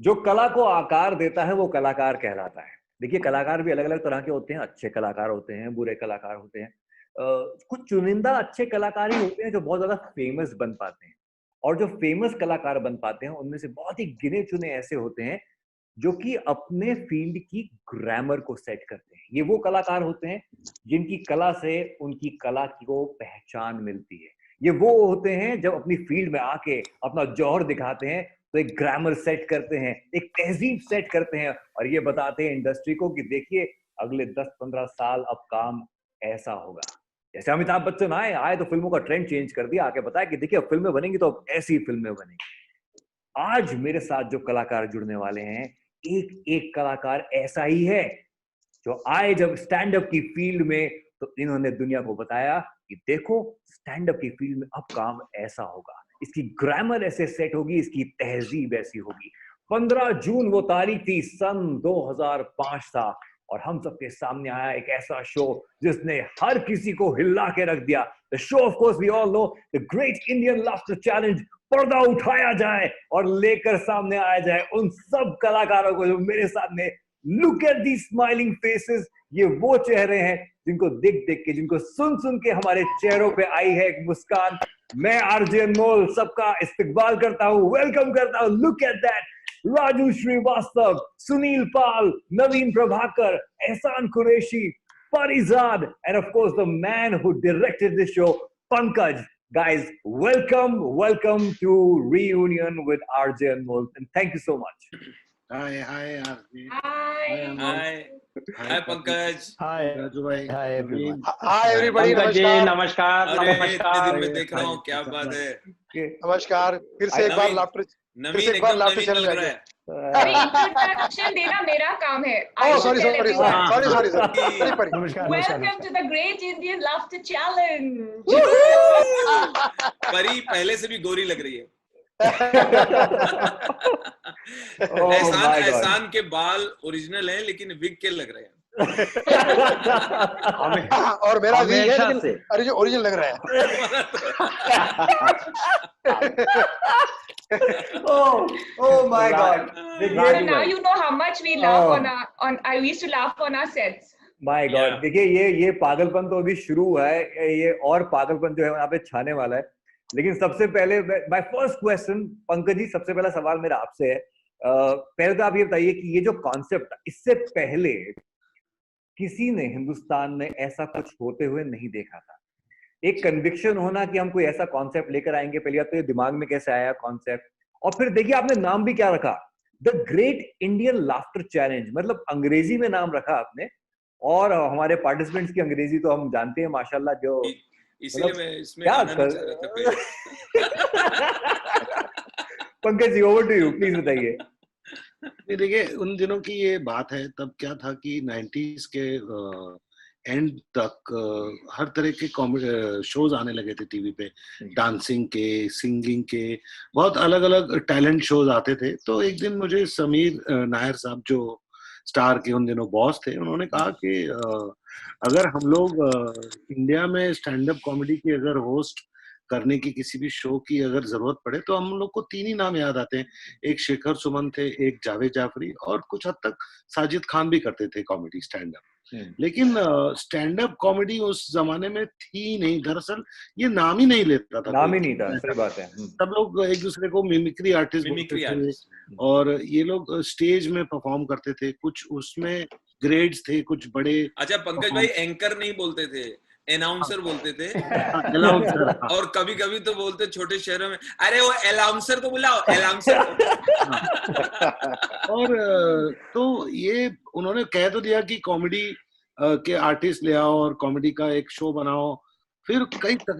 जो कला को आकार देता है वो कलाकार कहलाता है। देखिए, कलाकार भी अलग अलग तरह के होते हैं, अच्छे कलाकार होते हैं, बुरे कलाकार होते हैं। कुछ चुनिंदा अच्छे कलाकार ही होते हैं जो बहुत ज्यादा फेमस बन पाते हैं। और जो फेमस कलाकार बन पाते हैं उनमें से बहुत ही गिने चुने ऐसे होते हैं जो कि अपने फील्ड की ग्रामर को सेट करते हैं। ये वो कलाकार होते हैं जिनकी कला से उनकी कला को पहचान मिलती है। ये वो होते हैं जब अपनी फील्ड में आके अपना जौहर दिखाते हैं तो एक ग्रामर सेट करते हैं, एक तहजीब सेट करते हैं और ये बताते हैं इंडस्ट्री को कि देखिए अगले 10-15 साल अब काम ऐसा होगा। जैसे अमिताभ बच्चन आए आए तो फिल्मों का ट्रेंड चेंज कर दिया, आके बताया कि देखिए अब फिल्में बनेंगी तो अब ऐसी फिल्में बनेंगी। आज मेरे साथ जो कलाकार जुड़ने वाले हैं, एक एक कलाकार ऐसा ही है जो आए जब स्टैंड अप की फील्ड में तो इन्होंने दुनिया को बताया कि देखो स्टैंड अप की फील्ड में अब काम ऐसा होगा, इसकी ग्रामर ऐसे सेट होगी, इसकी तहजीब ऐसी होगी। 15 जून वो तारीख थी, सन 2005 था और हम सबके सामने आया एक ऐसा शो जिसने हर किसी को हिला के रख दिया। The show of course we all know, the great Indian laughter challenge. पर्दा उठाया जाए और लेकर सामने आया जाए उन सब कलाकारों को जो मेरे सामने। Look at the smiling faces, ये वो चेहरे हैं जिनको देख देख के, जिनको सुन सुन के हमारे चेहरों पे आई है एक मुस्कान। मैं आरजे अनमोल सबका इस्तकबाल करता हूं, वेलकम करता हूं। Look at that, Raju Srivastava, Sunil Pal, Naveen Prabhakar, Ehsan Qureshi, Farizad, and of course the man who directed this show, Pankaj. Guys, welcome to Reunion with RJ Anmol, and thank you so much. Hi, RJ. Hi, Pankaj. Hi, Raju bhai. hi everyone. Hi everybody. Pankaj ji नमस्कार. अरे नमस्कार। इतने दिन में देख रहा हूँ, क्या बात है। नमस्कार. फिर से एक बार लाफ्टर. नवीन एकदम नवीन लग रहा है। अरे इंट्रोडक्शन देना मेरा काम है. Oh, sorry. नमस्कार Welcome to the Great Indian Laughter Challenge. परी पहले से भी गोरी लग रही है। एहसान के बाल ओरिजिनल हैं लेकिन विग के लग रहे हैं। और मेरा भी है लेकिन अरे जो ओरिजिनल लग रहा है. Oh my God. So now you know how much we laugh I used to laugh on our sets. My God. देखिए ये पागलपन तो अभी शुरू हुआ है, ये और पागलपन जो है यहाँ पे छाने वाला है। लेकिन सबसे पहले my first question, Pankaj ji, सबसे पहला सवाल मेरा आपसे है। पहले तो आप ये बताइए कि ये जो कॉन्सेप्ट, इससे पहले किसी ने हिंदुस्तान में ऐसा कुछ होते हुए नहीं देखा था। एक कन्विक्शन होना कि हम कोई ऐसा कॉन्सेप्ट लेकर आएंगे, पहले तो ये दिमाग में कैसे आया कॉन्सेप्ट, और फिर देखिए आपने नाम भी क्या रखा, the great Indian laughter challenge. मतलब अंग्रेजी में नाम रखा आपने, और हमारे पार्टिसिपेंट्स की अंग्रेजी तो हम जानते हैं माशाल्लाह, जो इसीलिए मैं इसमें आना नहीं चाह रहा था। Pankaj ji, over to you, please बताइए। देखिए उन दिनों की ये बात है, तब क्या था कि 90s के एंड तक हर तरह के कॉमेडी शोज आने लगे थे टीवी पे, डांसिंग के, सिंगिंग के, बहुत अलग अलग टैलेंट शोज आते थे। तो एक दिन मुझे समीर नायर साहब, जो स्टार के उन दिनों बॉस थे, उन्होंने कहा कि अगर हम लोग इंडिया में स्टैंड अप कॉमेडी की अगर होस्ट करने की किसी भी शो की अगर जरूरत पड़े तो हम लोग को 3 ही नाम याद आते हैं। एक शेखर सुमन थे, एक जावेद जाफरी, और कुछ हद तक साजिद खान भी करते थे कॉमेडी स्टैंड अप। लेकिन स्टैंड अप कॉमेडी उस जमाने में थी नहीं, दरअसल ये नाम ही नहीं लेता था, नाम ही नहीं था, सही बात है। सब लोग एक दूसरे को मिमिक्री आर्टिस्ट बोलते थे, और ये लोग स्टेज में परफॉर्म करते थे। कुछ उसमें ग्रेड्स थे, कुछ बड़े। अच्छा पंकज भाई, एंकर नहीं बोलते थे, अनाउंसर बोलते थे। और कभी कभी तो बोलते छोटे शहरों में, अरे वो अनाउंसर को बुलाओ, अनाउंसर। और तो ये उन्होंने कह तो दिया कि कॉमेडी के आर्टिस्ट ले आओ और कॉमेडी का एक शो बनाओ। फिर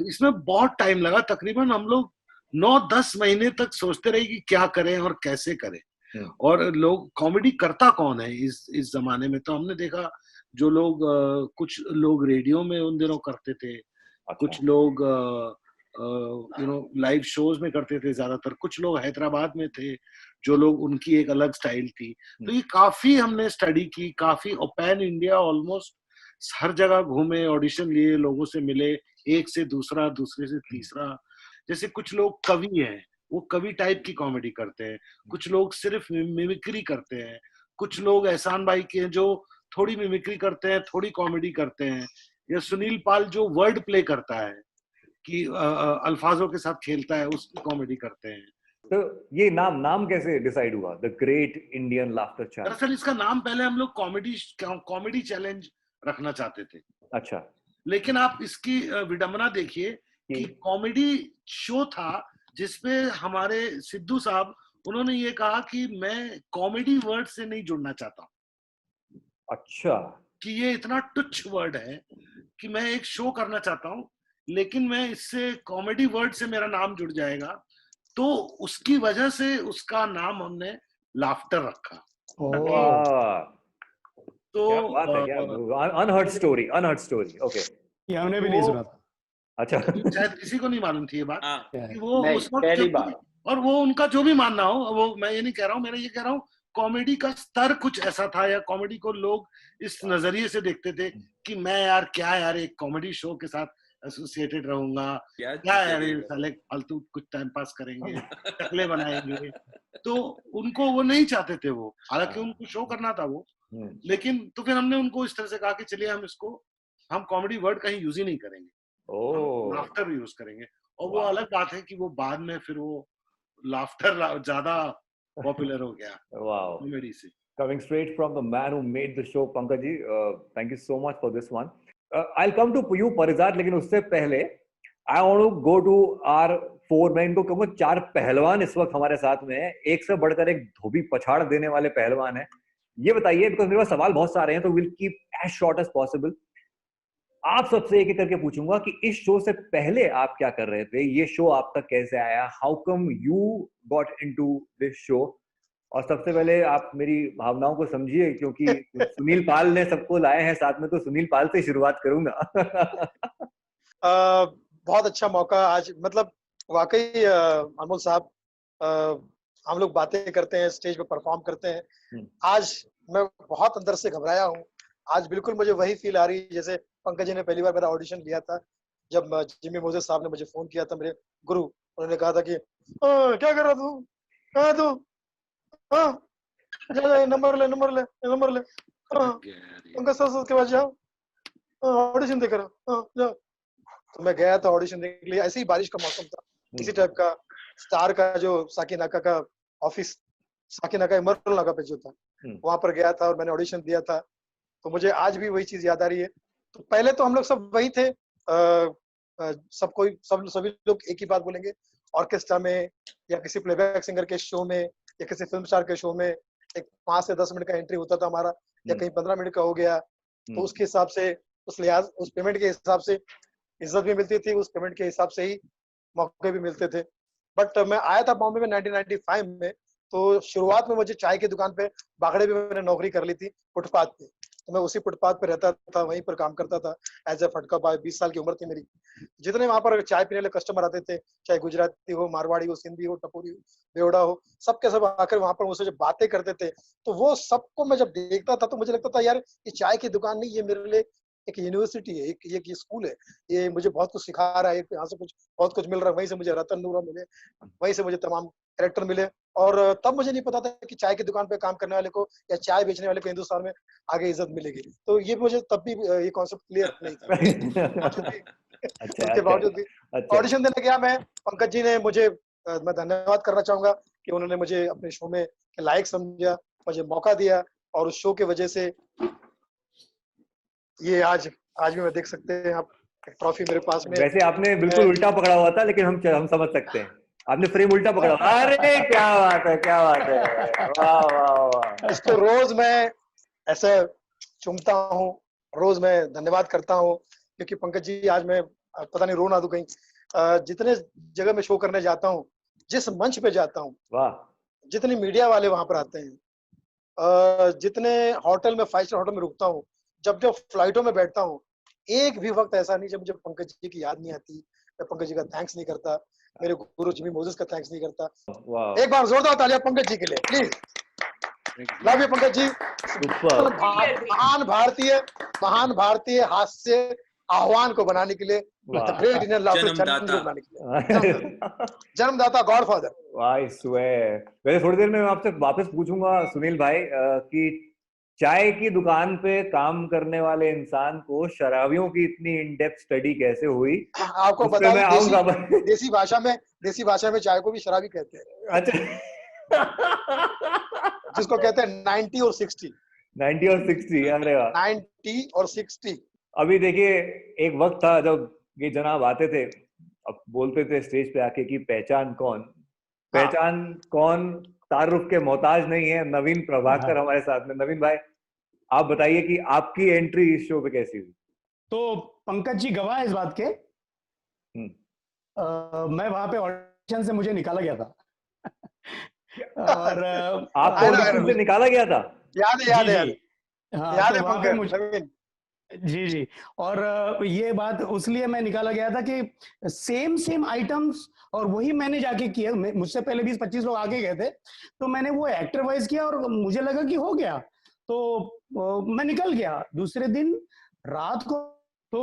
इसमें बहुत टाइम लगा, तकरीबन हम लोग 9-10 महीने तक सोचते रहे कि क्या करें और कैसे करें, और लोग कॉमेडी करता कौन है इस जमाने में। तो हमने देखा जो लोग कुछ लोग रेडियो में उन दिनों करते थे, कुछ लोग लाइव शोज में करते थे ज्यादातर, कुछ लोग हैदराबाद में थे जो लोग, उनकी एक अलग स्टाइल थी। तो ये काफी हमने स्टडी की, काफी पैन इंडिया ऑलमोस्ट हर जगह घूमे, ऑडिशन लिए, लोगों से मिले, एक से दूसरा, दूसरे से तीसरा। जैसे कुछ लोग कवि हैं, वो कवि टाइप की कॉमेडी करते हैं, कुछ लोग सिर्फ मिमिक्री करते हैं, कुछ लोग एहसान भाई के जो थोड़ी मिमिक्री करते हैं, थोड़ी कॉमेडी करते हैं, या सुनील पाल जो वर्ड प्ले करता है कि अल्फाजों के साथ खेलता है, उसकी कॉमेडी करते हैं। तो ये नाम कैसे डिसाइड हुआ, the great Indian laughter challenge? दरअसल इसका नाम पहले हम लोग कॉमेडी चैलेंज रखना चाहते थे। अच्छा। लेकिन आप इसकी विडंबना देखिए कि कॉमेडी शो था जिसपे हमारे सिद्धू साहब, उन्होंने ये कहा कि मैं कॉमेडी वर्ड से नहीं जुड़ना चाहता। अच्छा। कि ये इतना तुच्छ वर्ड है कि मैं एक शो करना चाहता हूँ, लेकिन मैं इससे कॉमेडी वर्ड से मेरा नाम जुड़ जाएगा, तो उसकी वजह से उसका नाम हमने लाफ्टर रखा। तो क्या बात है, क्या अनहर्ड स्टोरी। ओके, ये हमने भी नहीं सुना था। अच्छा। शायद किसी को नहीं मालूम थी ये बात कि वो नहीं, उस वक्त पहली बार। और वो उनका जो भी मानना हो, वो मैं ये नहीं कह रहा हूँ, मैं ये कह रहा हूँ कॉमेडी का स्तर कुछ ऐसा था, या कॉमेडी को लोग इस नजरिए से देखते थे कि मैं यार एक कॉमेडी शो के साथ एसोसिएटेड रहूंगा, क्या यार साले फालतू कुछ टाइम पास करेंगे, शक्लें बनाएंगे, तो उनको वो नहीं चाहते थे वो, हालांकि उनको शो करना था वो, लेकिन तो फिर हमने उनको इस तरह से कहा कि चलिए हम कॉमेडी वर्ड कहीं यूज ही नहीं करेंगे, लाफ्टर यूज करेंगे। और वो अलग बात है कि वो बाद में फिर वो लाफ्टर ज्यादा पॉपुलर हो गया कॉमेडी से। Coming straight from the man who made the show, Pankaj ji, thank you so much for this one. I'll come to you, Parizad, लेकिन उससे पहले I want to go to our 4, मैं इनको कहूँगा 4 पहलवान इस वक्त हमारे साथ में है, एक से बढ़कर एक धोबी पछाड़ देने वाले पहलवान है। ये बताइए, बिकॉज मेरे पास सवाल बहुत सारे हैं, तो will keep as short as possible. आप सबसे एक एक करके पूछूंगा कि इस शो से पहले आप क्या कर रहे थे, ये शो आप तक कैसे आया, how come you got into this show. और सबसे पहले आप मेरी भावनाओं को समझिए, क्योंकि सुनील पाल ने सबको लाए हैं साथ में, तो सुनील पाल से शुरुआत करूंगा। बहुत अच्छा मौका आज, मतलब वाकई अनमोल साहब, हम लोग बातें करते हैं, स्टेज पे परफॉर्म करते हैं, आज मैं बहुत अंदर से घबराया हूँ। आज बिल्कुल मुझे वही फील आ रही है जैसे पंकज जी ने पहली बार मेरा ऑडिशन लिया था, जब जिमी मोजेस साहब ने मुझे फोन किया था, मेरे गुरु, उन्होंने कहा था कि क्या कर रहा तू, कहाँ तू, जा नंबर ले पंकज सर के पास जाओ, ऑडिशन देकर जाओ। तो मैं गया था ऑडिशन देने के लिए, ऐसे ही बारिश का मौसम था, इसी टाइप का, स्टार का जो साकीनाका का ऑफिस, साकीनाका इमरल नाका पे जो था, वहां पर गया था और मैंने ऑडिशन दिया था। तो मुझे आज भी वही चीज याद आ रही है। तो पहले तो हम लोग सब वही थे, सभी लोग एक ही बात बोलेंगे, ऑर्केस्ट्रा में या किसी प्लेबैक सिंगर के शो में या किसी फिल्म स्टार के शो में एक 5 से 10 मिनट का एंट्री होता था हमारा, या कहीं 15 मिनट का हो गया, तो उसके हिसाब से, उस पेमेंट के हिसाब से इज्जत भी मिलती थी, उस पेमेंट के हिसाब से ही मौके भी मिलते थे। बट मैं आया था बॉम्बे में 1995 में, तो शुरुआत में मुझे चाय की दुकान पे, बागड़े पे मैंने नौकरी कर ली थी, फुटपाथ पे। तो मैं उसी फुटपाथ पे रहता था, वहीं पर काम करता था एज ए फटका बॉय। 20 साल की उम्र थी मेरी। जितने वहां पर चाय पीने वाले कस्टमर आते थे, चाहे गुजराती हो, मारवाड़ी हो, सिंधी हो, टपोरी हो, बेवड़ा हो, सबके सब आकर वहां पर मुझसे जब बातें करते थे, तो वो सबको मैं जब देखता था तो मुझे लगता था यार ये चाय की दुकान नहीं, ये मेरे लिए एक यूनिवर्सिटी है, एक स्कूल है, ये मुझे बहुत कुछ सिखा रहा है, यहाँ से बहुत कुछ मिल रहा है। वहीं से मुझे रतन नूरा मिले, वहीं से मुझे तमाम कैरेक्टर मिले। और तब मुझे नहीं पता था कि चाय की दुकान पे काम करने वाले को या चाय बेचने वाले को हिंदुस्तान में आगे इज्जत मिलेगी। तो ये मुझे तब भी ये कॉन्सेप्ट क्लियर नहीं था। उसके बावजूद भी ऑडिशन देने गया मैं, पंकज जी ने मुझे, मैं धन्यवाद करना चाहूंगा कि उन्होंने मुझे अपने शो में लायक समझा, मुझे मौका दिया, और उस शो की वजह से ये आज भी मैं देख सकते हैं आप, ट्रॉफी मेरे पास में। वैसे आपने बिल्कुल उल्टा पकड़ा हुआ था, लेकिन हम समझ सकते हैं, आपने फ्रेम उल्टा पकड़ा। अरे क्या बात है, क्या बात है, वाह वाह वाह। इसको रोज मैं ऐसे चूमता हूँ, रोज मैं धन्यवाद करता हूँ, क्योंकि पंकज जी, आज मैं पता नहीं रो ना दूं कहीं, जितने जगह मैं शो करने जाता हूँ, जिस मंच पे जाता हूँ, वाह, जितने मीडिया वाले वहां पर आते हैं, जितने होटल में, 5 स्टार होटल में रुकता हूँ, जब फ्लाइटों में बैठता हूँ, एक भी वक्त ऐसा नहीं जब मुझे पंकज जी की याद नहीं आती, मैं पंकज जी का थैंक्स नहीं करता, मेरे गुरु जिमी मोजेस का थैंक्स नहीं करता। एक बार जोरदार तालियां पंकज जी के लिए please. Love you Pankaj ji. महान भारतीय हास्य आह्वान को बनाने के लिए ग्रेट इंडियन लव स्टोरी जन्मदाता। बनाने के लिए, जन्मदाता, गॉडफादर। I swear. वैसे थोड़ी देर में मैं आपसे वापस पूछूंगा सुनील भाई कि चाय की दुकान पे काम करने वाले इंसान को शराबियों की इतनी इन डेप्थ स्टडी कैसे हुई, आपको उस पे बता मैं दें, आऊंगा। देसी भाषा में चाय को भी शराबी कहते हैं, अच्छा। जिसको कहते हैं 90 और 60। 90 और 60, अरे वाह। 90 और 60। अभी देखिए, एक वक्त था जब ये जनाब आते थे, अब बोलते थे स्टेज पे आके कि पहचान कौन, पहचान कौन तारुफ के मोहताज नहीं है। नवीन प्रभाकर हमारे साथ में। नवीन भाई, आप बताइए कि आपकी एंट्री इस शो पे कैसी हुई? तो पंकज जी गवाह इस बात के, मैं वहां पे ऑडिशन से मुझे निकाला गया था। और आपको ऑडिशन से निकाला गया था? याद है हाँ, याद तो है वहां पे पंकज। जी। और ये बात उसलिए मैं निकाला गया था कि सेम आइटम्स, और वही मैंने जाके किया। मुझसे पहले 20-25 लोग आगे गए थे, तो मैंने वो एक्टर वाइज किया और मुझे लगा कि हो गया, तो मैं निकल गया। दूसरे दिन रात को तो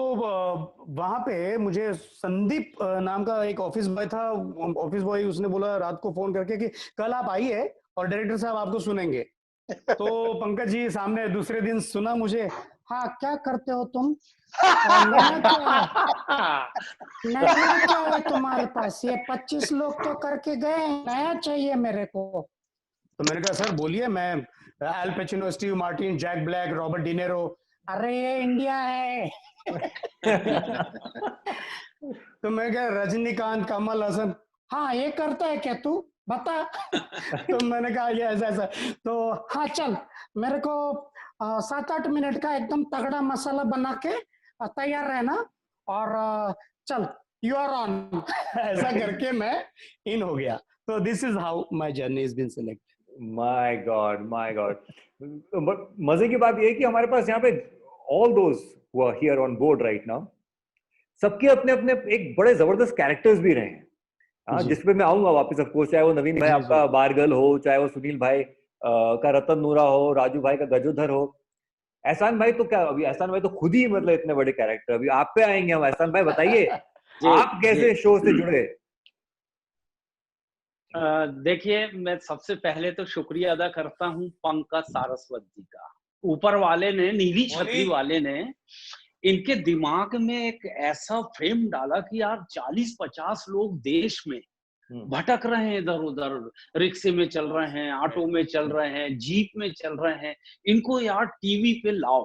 वहां पे मुझे संदीप नाम का एक ऑफिस बॉय था, ऑफिस बॉय, उसने बोला रात को फोन करके कि कल आप आइए और डायरेक्टर साहब आपको सुनेंगे। तो पंकज जी सामने दूसरे दिन सुना मुझे, हाँ क्या करते हो तुम, नया क्या है तुम्हारे पास, ये 25 लोग तो करके गए, नया चाहिए मेरे को। तो मैंने कहा सर बोलिए, मैं Al Pacino, Steve Martin, Jack Black, Robert De Niro. अरे ये इंडिया है। तो मैं क्या, रजनीकांत, कमल हसन, हाँ ये करता है क्या तू, बता। तो मैंने कहा ये ऐसा। तो हाँ चल, मेरे को 7-8 मिनट का एकदम तगड़ा मसाला बना के तैयार रहना, और चल यू आर ऑन। ऐसा करके मैं इन हो गया। तो this is how my journey is been selected. My god. But मजे की बात ये है कि हमारे पास यहाँ पे all those who are here on board right now, सबके अपने अपने एक बड़े जबरदस्त कैरेक्टर्स भी रहे हैं। हाँ, जिसपे मैं आऊंगा वापस ऑफ कोर्स, चाहे वो नवीन भाई आपका बारगल हो, चाहे वो सुनील भाई का रतन नूरा हो, राजू भाई का गजोधर हो, एहसान भाई तो क्या, अभी एहसान भाई तो खुद ही मतलब इतने बड़े कैरेक्टर। अभी आप पे आएंगे हम। एहसान भाई बताइए आप कैसे शो से जुड़े? देखिए, मैं सबसे पहले तो शुक्रिया अदा करता हूँ पंकज सारस्वत जी का। ऊपर वाले ने, नीली छतरी वाले ने इनके दिमाग में एक ऐसा फ्रेम डाला कि यार 40-50 लोग देश में भटक रहे हैं, इधर उधर रिक्शे में चल रहे हैं, ऑटो में चल रहे हैं, जीप में चल रहे हैं, इनको यार टीवी पे लाओ।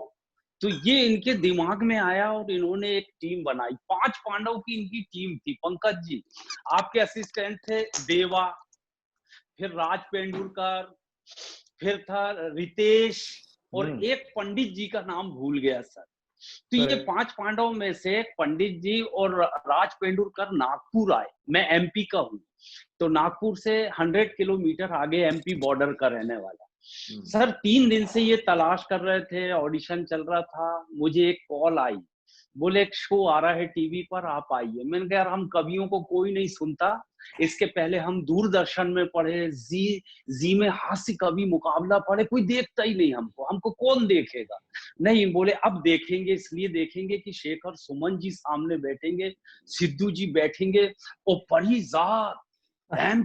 तो ये इनके दिमाग में आया और इन्होंने एक टीम बनाई। 5 पांडव की इनकी टीम थी। पंकज जी आपके असिस्टेंट थे देवा, फिर राज पेंडुलकर, फिर था रितेश, और एक पंडित जी का नाम भूल गया सर। तो ये 5 पांडव में से पंडित जी और राज पेंडुलकर नागपुर आए। मैं एमपी का हूँ, तो नागपुर से 100 किलोमीटर आगे एमपी बॉर्डर का रहने वाला। सर 3 दिन से ये तलाश कर रहे थे, ऑडिशन चल रहा था। मुझे एक कॉल आई, बोले एक शो आ रहा है टीवी पर, आप आइए। मैंने कहा यार हम कवियों को कोई नहीं सुनता, इसके पहले हम दूरदर्शन में पढ़े, जी में हास्य कवि मुकाबला पढ़े, कोई देखता ही नहीं हमको कौन देखेगा। नहीं, बोले अब देखेंगे, इसलिए देखेंगे कि शेखर सुमन जी सामने बैठेंगे, सिद्धू जी बैठेंगे, और परी जात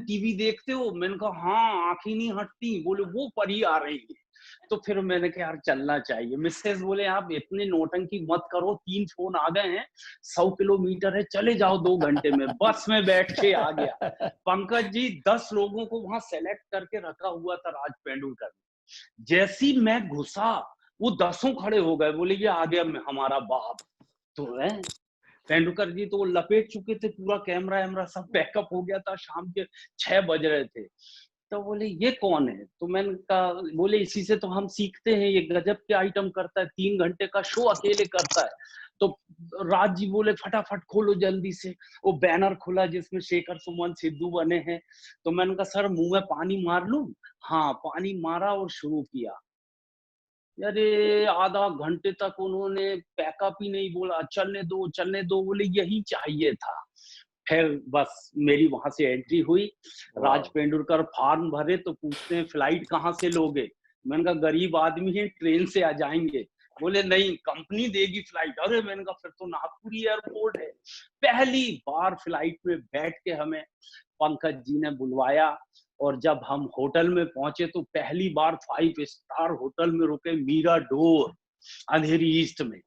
टीवी देखते हो? मैंने कहा हाँ, आंखें नहीं हटती। बोले वो परी आ रही है। तो फिर मैंने कहा यार चलना चाहिए। मिसेस बोले आप इतने नौटंकी मत करो, 3 फोन आ गए हैं, 100 किलोमीटर है, चले जाओ 2 घंटे में। बस में बैठ के आ गया। पंकज जी 10 लोगों को वहां सेलेक्ट करके रखा हुआ था राज पेंडुलकर। जैसी मैं घुसा वो 10 खड़े हो गए, बोले ये आ गया हमारा बाप। तो है तेंदुलकर जी तो वो लपेट चुके थे, पूरा कैमरा सब बैकअप हो गया था, शाम के 6 बज रहे थे। तो बोले ये कौन है? तो मैंने कहा, बोले इसी से तो हम सीखते हैं, ये गजब के आइटम करता है, 3 घंटे का शो अकेले करता है। तो राज जी बोले फटाफट खोलो जल्दी से। वो बैनर खुला जिसमें शेखर सुमन सिद्धू बने हैं। तो मैंने कहा सर मुंह में पानी मार लूं? हाँ, पानी मारा और शुरू किया। अरे आधा घंटे तक उन्होंने पैकअप ही नहीं बोला, चलने दो। बोले यही चाहिए था। फिर बस मेरी वहां से एंट्री हुई। राज पेंडुलकर फॉर्म भरे तो पूछते हैं फ्लाइट कहाँ से लोगे? मैंने कहा गरीब आदमी है, ट्रेन से आ जाएंगे। बोले नहीं कंपनी देगी फ्लाइट। अरे मैंने कहा फिर तो नागपुर एयरपोर्ट है। पहली बार फ्लाइट में बैठ के हमें पंकज जी ने बुलवाया, और जब हम होटल में पहुंचे तो पहली बार 5 स्टार होटल में रुके, मीरा डोर, अंधेरी ईस्ट में।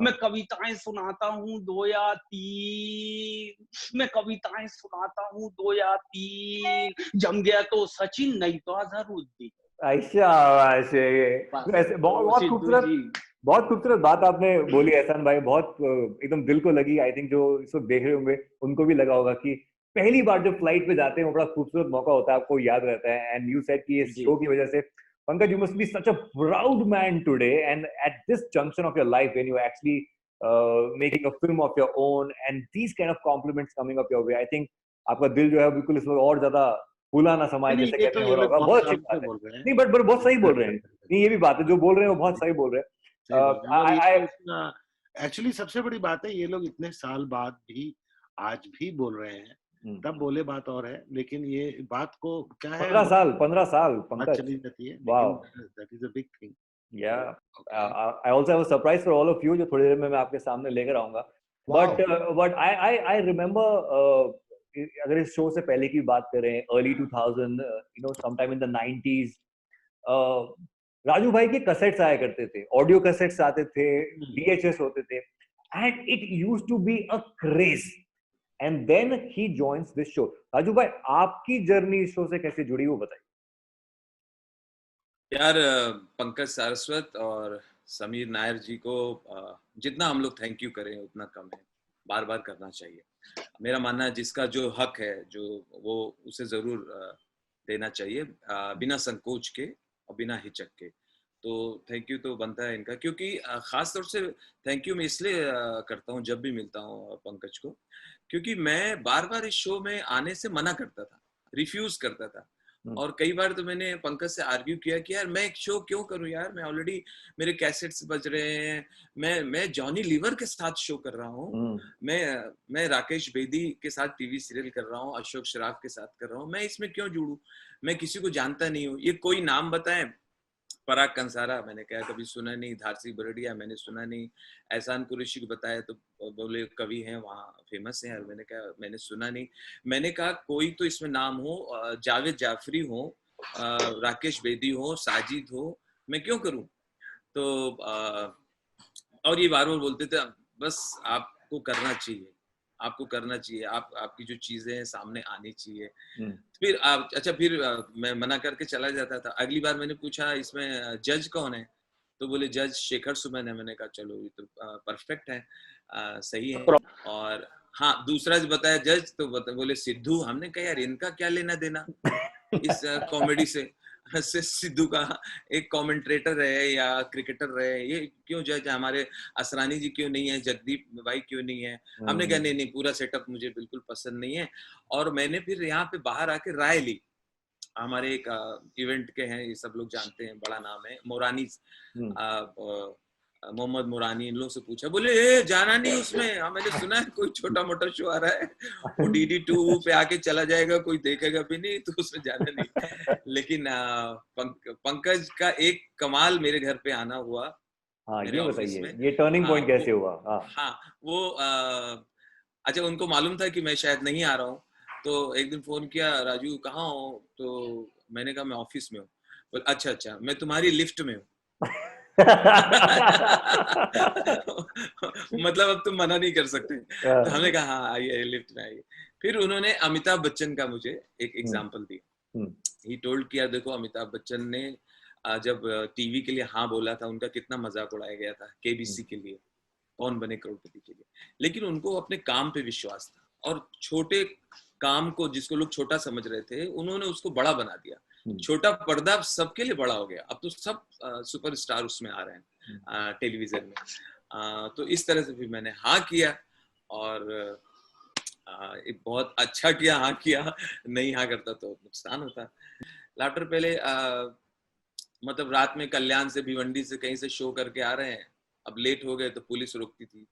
मैं कविताएं सुनाता हूँ 2 या 3, मैं कविताएं सुनाता हूँ 2 या 3, जम गया तो सचिन नहीं तो अजहरुद्दीन। अच्छा, ऐसे बहुत खूबसूरत बात आपने बोली एहसान भाई, बहुत एकदम दिल को लगी। आई थिंक जो इसको देख रहे होंगे उनको भी लगा होगा कि पहली बार जब फ्लाइट पे जाते हैं वो बड़ा खूबसूरत मौका होता है, आपको याद रहता है। एंड यू सेड कि इस शो की वजह से Pankaj, you must be such a proud man today, and at this junction of your life, when you're actually making a film of your own, and these kind of compliments coming up your way, I think आपका दिल जो है बिल्कुल इस वक्त और ज्यादा फूला ना समाये जैसे कहते हैं हो रहा होगा। बहुत अच्छी बात है। नहीं बट बहुत सही बोल रहे हैं। नहीं ये भी बात है, जो बोल रहे हैं वो बहुत सही बोल रहे हैं। एक्चुअली सबसे बड़ी बात है, ये लोग इतने साल बाद भी आज भी बोल रहे हैं, तब बोले बात और है, लेकिन ये बात को क्या है 15 साल बात चली जाती है। Wow. That is a big thing. Yeah. I also have a surprise for all of you जो थोड़ी देर में मैं आपके सामने लेकर आऊंगा। But I remember अगर इस शो से पहले की बात करें, early 2000, sometime in the 90s, Raju भाई के कैसेट्स आया करते थे, ऑडियो कैसेट्स आते थे, VHS होते थे, and it used to be a craze. And then he joins this show. Raju भाई आपकी जर्नी इस शो से कैसे जुड़ी वो बताइए। यार पंकज सारस्वत और समीर नायर जी को जितना हम लोग थैंक यू करें उतना कम है, बार बार करना चाहिए। मेरा मानना है जिसका जो हक है जो वो उसे जरूर देना चाहिए, बिना संकोच के और बिना हिचक के। तो थैंक यू तो बनता है इनका, क्योंकि खास तौर से थैंक यू मैं इसलिए करता हूँ जब भी मिलता हूँ पंकज को, क्योंकि मैं बार बार इस शो में आने से मना करता था, रिफ्यूज करता था। और कई बार तो मैंने पंकज से आर्ग्यू किया कि यार मैं एक शो क्यों करूं यार, मैं ऑलरेडी मेरे कैसेट्स बज रहे हैं, मैं जॉनी लीवर के साथ शो कर रहा हूँ, मैं राकेश बेदी के साथ टीवी सीरियल कर रहा हूँ, अशोक शराफ के साथ कर रहा हूँ, मैं इसमें क्यों जुड़ूं, मैं किसी को जानता नहीं हूँ। ये कोई नाम बताएं, पराग कंसारा मैंने कहा कभी सुना नहीं, धारसी बरड़िया मैंने सुना नहीं, एहसान कुरैशी को बताया तो बोले कवि हैं वहाँ फेमस हैं, मैंने कहा मैंने सुना नहीं। मैंने कहा कोई तो इसमें नाम हो, जावेद जाफरी हो, राकेश बेदी हो, साजिद हो, मैं क्यों करूं। तो और ये बार बार बोलते थे बस आपको करना चाहिए, आपको करना चाहिए, आपकी जो चीजें हैं सामने आनी चाहिए। फिर अच्छा फिर मैं मना करके चला जाता था। अगली बार मैंने पूछा इसमें जज कौन है, तो बोले जज शेखर सुमन है। मैंने कहा चलो ये तो परफेक्ट है, सही है। और हाँ दूसरा जो बताया जज तो बोले सिद्धू। हमने कहा यार इनका क्या लेना देना इस कॉमेडी से सिद्धू का एक कमेंटेटर है या क्रिकेटर रहे, ये क्यों जज है, हमारे असरानी जी क्यों नहीं है, जगदीप भाई क्यों नहीं है। हमने कहा नहीं पूरा सेटअप मुझे बिल्कुल पसंद नहीं है। और मैंने फिर यहाँ पे बाहर आके राय ली, हमारे एक इवेंट के हैं, ये सब लोग जानते हैं, बड़ा नाम है मोरानी, मोहम्मद मोरानी, इन लोगों से पूछा, बोले ए जाना नहीं उसमें, मैंने सुना है कोई छोटा मोटा शो आ रहा है वो DD2 पे आके चला जाएगा, कोई देखेगा भी नहीं, तो उसमें जाना नहीं। लेकिन पंकज का एक कमाल मेरे घर पे आना हुआ। हाँ ये बताइए ये टर्निंग पॉइंट कैसे हुआ। हाँ वो अच्छा उनको मालूम था कि मैं शायद नहीं आ रहा हूँ, तो एक दिन फोन किया, राजू कहाँ हो, तो मैंने कहा मैं ऑफिस में हूँ। बोले अच्छा मैं तुम्हारी लिफ्ट में हूँ। मतलब अब तुम मना नहीं कर सकते। तो हमने कहा हाँ आइए लिफ्ट में आइए। फिर उन्होंने अमिताभ बच्चन का मुझे एक एग्जांपल दिया। ही टोल्ड किया देखो अमिताभ बच्चन ने जब टीवी के लिए हाँ बोला था, उनका कितना मजाक उड़ाया गया था, KBC के लिए, कौन बने करोड़पति के लिए, लेकिन उनको अपने काम पे विश्वास था और छोटे काम को जिसको लोग छोटा समझ रहे थे उन्होंने उसको बड़ा बना दिया। छोटा पर्दा सबके लिए बड़ा हो गया, अब तो सब सुपरस्टार उसमें आ रहे हैं टेलीविजन में। तो इस तरह से फिर मैंने हाँ किया और एक बहुत अच्छा किया, हाँ किया, नहीं हाँ करता तो नुकसान होता। लाफ्टर पहले मतलब रात में कल्याण से भिवंडी से कहीं से शो करके आ रहे हैं, अब लेट हो गए तो पुलिस रोकती थी,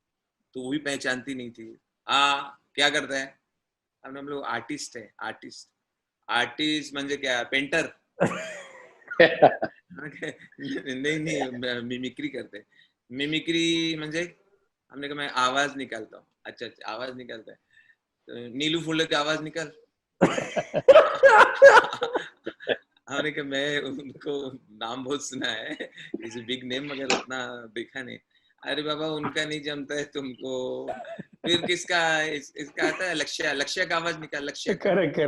तो वो भी पहचानती नहीं थी। हाँ क्या करता है, हम लोग आर्टिस्ट है, आर्टिस्ट म्हणजे क्या, पेंटर नहीं मिमिक्री करते। मिमिक्री म्हणजे हमने कहा मैं आवाज निकालता हूँ. अच्छा आवाज निकालता है. तो नीलू फुल्ले की आवाज निकाल. हमने कहा मैं उनको नाम बहुत सुना है, इज बिग नेम, मगर उतना देखा नहीं. अरे बाबा उनका नहीं जमता है तुमको. फिर किसका इसका आता है, लक्ष्य का आवाज निकाल. लक्ष्य करेक्ट.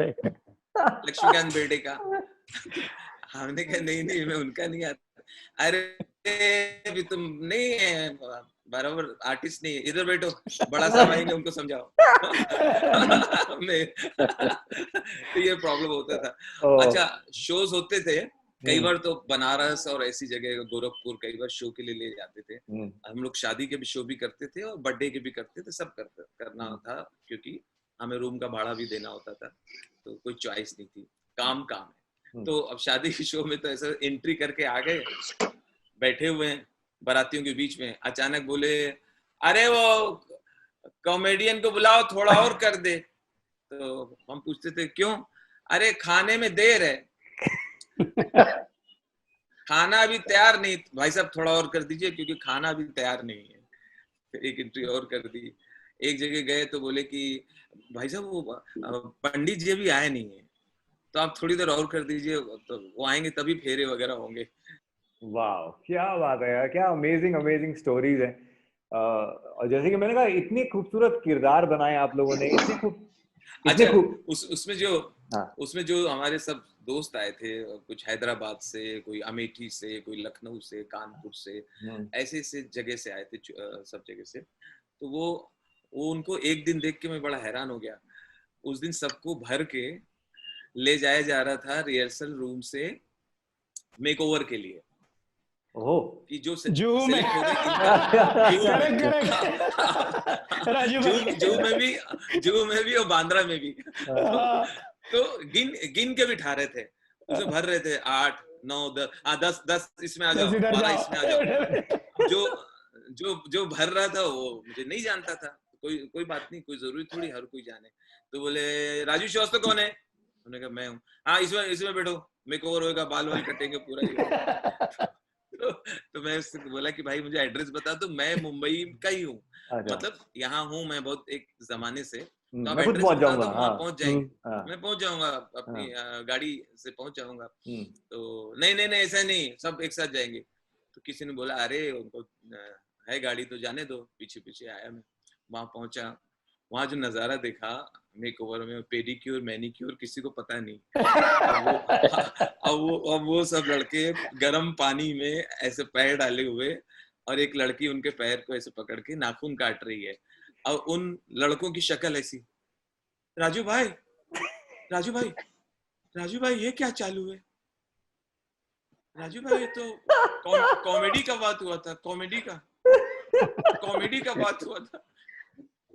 लक्ष्मीकांत बेर्डे का. हमने कहा नहीं मैं उनका नहीं आता. अरे भी तुम नहीं है बराबर आर्टिस्ट नहीं है, इधर बैठो, बड़ा सा भाई ने उनको समझाओ. तो ये प्रॉब्लम होता था. अच्छा शोज होते थे कई बार तो बनारस और ऐसी जगह, गोरखपुर, कई बार शो के लिए ले जाते थे. हम लोग शादी के भी शो भी करते थे और बर्थडे के भी करते थे, सब करना था, क्योंकि हमें रूम का भाड़ा भी देना होता था, तो कोई चॉइस नहीं थी, काम है. तो अब शादी के शो में तो ऐसा एंट्री करके आ गए, बैठे हुए हैं बारातियों के बीच में, अचानक बोले अरे वो कॉमेडियन को बुलाओ थोड़ा और कर दे. तो हम पूछते थे क्यों? अरे खाने में देर है, खाना अभी तैयार नहीं. भाई साहब थोड़ा और कर दीजिए क्योंकि खाना अभी तैयार नहीं है. फिर एक एंट्री और कर दी. एक जगह गए तो बोले कि भाई साहब वो पंडित जी भी आए नहीं है, तो आप थोड़ी देर और कर दीजिए, तो वो आएंगे तभी फेरे वगैरह होंगे. वाह क्या बात है यार, क्या अमेजिंग स्टोरीज है. और जैसे कि मैंने कहा इतनी खूबसूरत किरदार बनाए आप लोगों ने, अच्छा उसमें जो हमारे सब दोस्त आए थे, कुछ हैदराबाद से, कोई अमेठी से, कोई लखनऊ से, कानपुर से, ऐसे जगह से आए थे, सब जगह से. तो वो उनको एक दिन देख के मैं बड़ा हैरान हो गया. उस दिन सबको भर के ले जाया जा रहा था रिहर्सल रूम से मेकओवर के लिए. कि जो सेलेक्ट हो गए जू में भी और बांद्रा में भी. तो गिन के बिठा रहे थे, उसे भर रहे थे 8, 9, 10 इसमें आ जाओ, 12 इसमें आ जाओ. जो भर रहा था वो मुझे नहीं जानता था. कोई बात नहीं, कोई जरूरी थोड़ी हर कोई जाने. तो बोले राजू श्रीवास्तव कौन है? उन्होंने कहा मैं हूँ. हाँ इसमें बैठो, मेकओवर होएगा, बाल वाल कटेंगे पूरा. तो मैं उससे बोला कि भाई मुझे एड्रेस बता दो, मैं मुंबई का ही हूँ, मतलब यहाँ हूँ मैं बहुत एक जमाने से, तो आप एड्रेस बता दो, वहाँ पहुंच जाएंगे. मैं पहुंच जाऊंगा, अपनी गाड़ी से पहुंच जाऊंगा. तो नहीं ऐसा नहीं, सब एक साथ जाएंगे. तो किसी ने बोला अरे उनको है गाड़ी तो जाने दो. पीछे आया मैं, वहां पहुंचा. वहां जो नजारा देखा मेकओवर में, पेडिक्योर मैनिक्योर किसी को पता नहीं. अब वो सब लड़के गर्म पानी में ऐसे पैर डाले हुए, और एक लड़की उनके पैर को ऐसे पकड़ के नाखून काट रही है. और उन लड़कों की शक्ल ऐसी, राजू भाई ये क्या चालू है? राजू भाई ये तो कॉमेडी का बात हुआ था, कॉमेडी का बात हुआ था.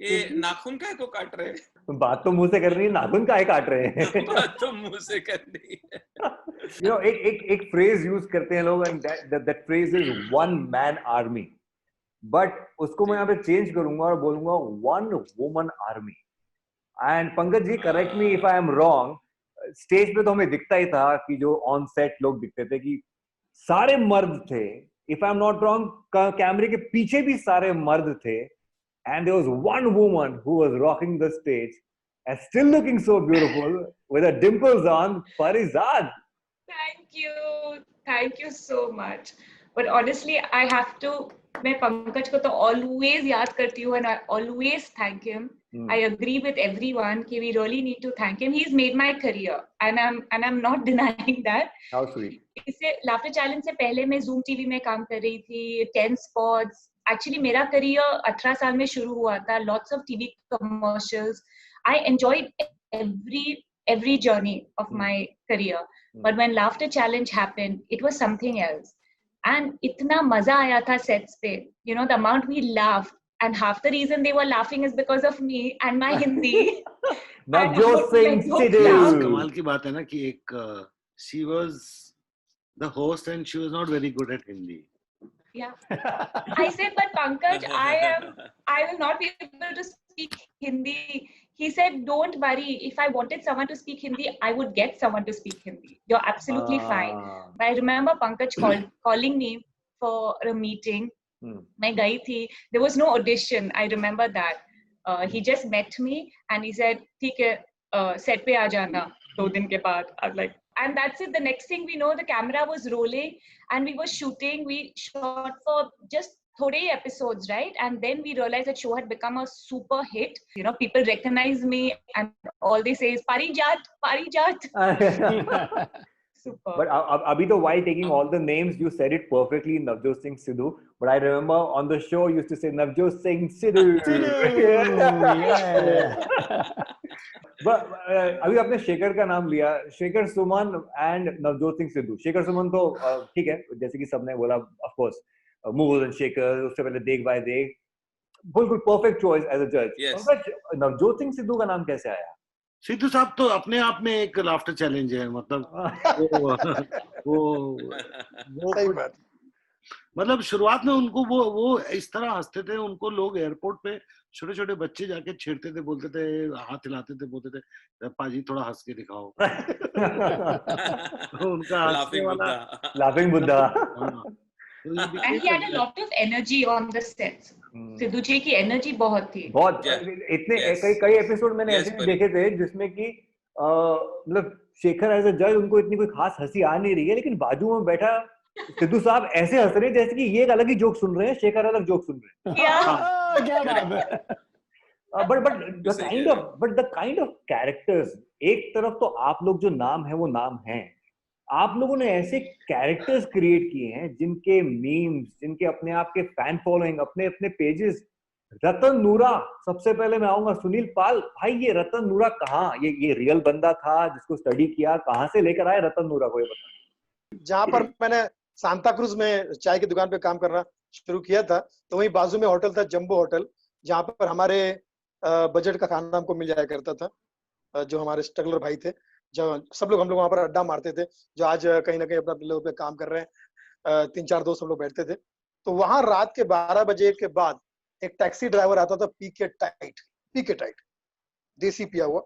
ये नाखून काहे को काट रहे हैं? बात तो मुंह से कर रही है, नाखून काहे काट रहे हैं? बात तो मुंह से करनी है. एक फ्रेज यूज करते हैं लोग, and that phrase is one man army. But उसको मैं यहाँ पे चेंज करूंगा और बोलूंगा one woman army. And Pankaj ji correct me if I am wrong, stage पे तो हमें दिखता ही था कि जो ऑन सेट लोग दिखते थे कि सारे मर्द थे. If I am not wrong, कैमरे के पीछे भी सारे मर्द थे. And there was one woman who was rocking the stage and still looking so beautiful with her dimples on, Parizad. Thank you so much. But honestly, I have to, मैं पंकज को तो always याद करती हूँ, and I always thank him. I agree with everyone कि we really need to thank him. He's made my career, and I'm not denying that. How sweet. इससे Laughter Challenge से पहले मैं Zoom TV में काम कर रही थी, 10 spots. Actually, मेरा करियर 18 साल में शुरू हुआ था. Lots of TV commercials. I enjoyed every journey of my career. But when Laughter Challenge happened, it was something else. And इतना मजा आया था sets पे. You know, the amount we laughed. And half the reason they were laughing is because of me and my Hindi. कमाल की बात है ना कि एक she was the host and she was not very good at Hindi. Yeah. I said, but Pankaj, I will not be able to speak Hindi. He said, don't worry. If I wanted someone to speak Hindi, I would get someone to speak Hindi. You're absolutely fine. But I remember Pankaj calling me for a meeting मैं गई थी, there was no audition, I remember that. He just met me and he said, ठीक है, set पे आ जाना 2 दिन के बाद. I was like, and that's it. The next thing we know, the camera was rolling and we were shooting. We shot for just 30 episodes, right? And then we realized that show had become a super hit. You know, people recognize me and all they say is Parijat, Parijat. Super. But abhi to while taking all the names, you said it perfectly, Navjot Singh Sidhu. But I remember on the show you used to say Navjot Singh Sidhu. But अभी आपने शेखर का नाम लिया, Shekhar Suman and Navjot Singh Sidhu. Shekhar Suman तो ठीक है, जैसे कि सबने बोला, of course moves and Shekhar, उससे पहले देख बाय देख, बिल्कुल परफेक्ट चॉइस एज अ जज. नवजोत सिंह सिद्धू का नाम कैसे आया? सिद्धू साहब तो अपने आप में एक लाफ्टर चैलेंज है. मतलब वो सही बात. मतलब शुरुआत में उनको वो इस तरह हंसते थे, उनको लोग एयरपोर्ट पे छोटे छोटे बच्चे जाके छेड़ते थे, बोलते थे, हाथ हिलाते थे, बोलते थे पाजी थोड़ा हंस के दिखाओ. उनका हंसने वाला laughing Buddha. And he had a lot of energy on the sets. Sidhu ji की एनर्जी बहुत थी. बहुत. इतने कई एपिसोड मैंने ऐसे भी देखे थे जिसमें कि मतलब शेखर एज अ जज, उनको इतनी कोई खास हंसी आ नहीं रही है, लेकिन बाजू में बैठा सिद्धू साहब ऐसे हंस रहे हैं जैसे कि ये एक अलग ही जोक सुन रहे हैं, शेखर अलग जोक सुन रहे हैं. क्या बात है. but the kind of characters, एक तरफ तो आप लोग जो नाम है वो नाम है, आप लोगों ने ऐसे कैरेक्टर्स क्रिएट किए हैं जिनके मीम्स, जिनके अपने आप के फैन फॉलोइंग, अपने अपने पेजेस. रतन नूरा, सबसे पहले मैं आऊंगा. सुनील पाल भाई, ये रतन नूरा कहाँ, ये रियल बंदा था जिसको स्टडी किया, कहाँ से लेकर आए रतन नूरा को, ये बता. जहाँ पर मैंने सांता क्रूज में चाय की दुकान पे काम करना शुरू किया था, तो वहीं बाजू में होटल था, जंबो होटल, जहाँ पर हमारे बजट का खाना हमको मिल जाया करता था. जो हमारे स्ट्रगलर भाई थे, जो सब लोग हम लोग वहाँ पर अड्डा मारते थे, जो आज कहीं ना कहीं अपना लेवल पे काम कर रहे हैं. 3-4 दोस्त हम लोग बैठते थे. तो वहां रात के 12 बजे के बाद एक टैक्सी ड्राइवर आता था, पी के टाइट, देसी पिया हुआ.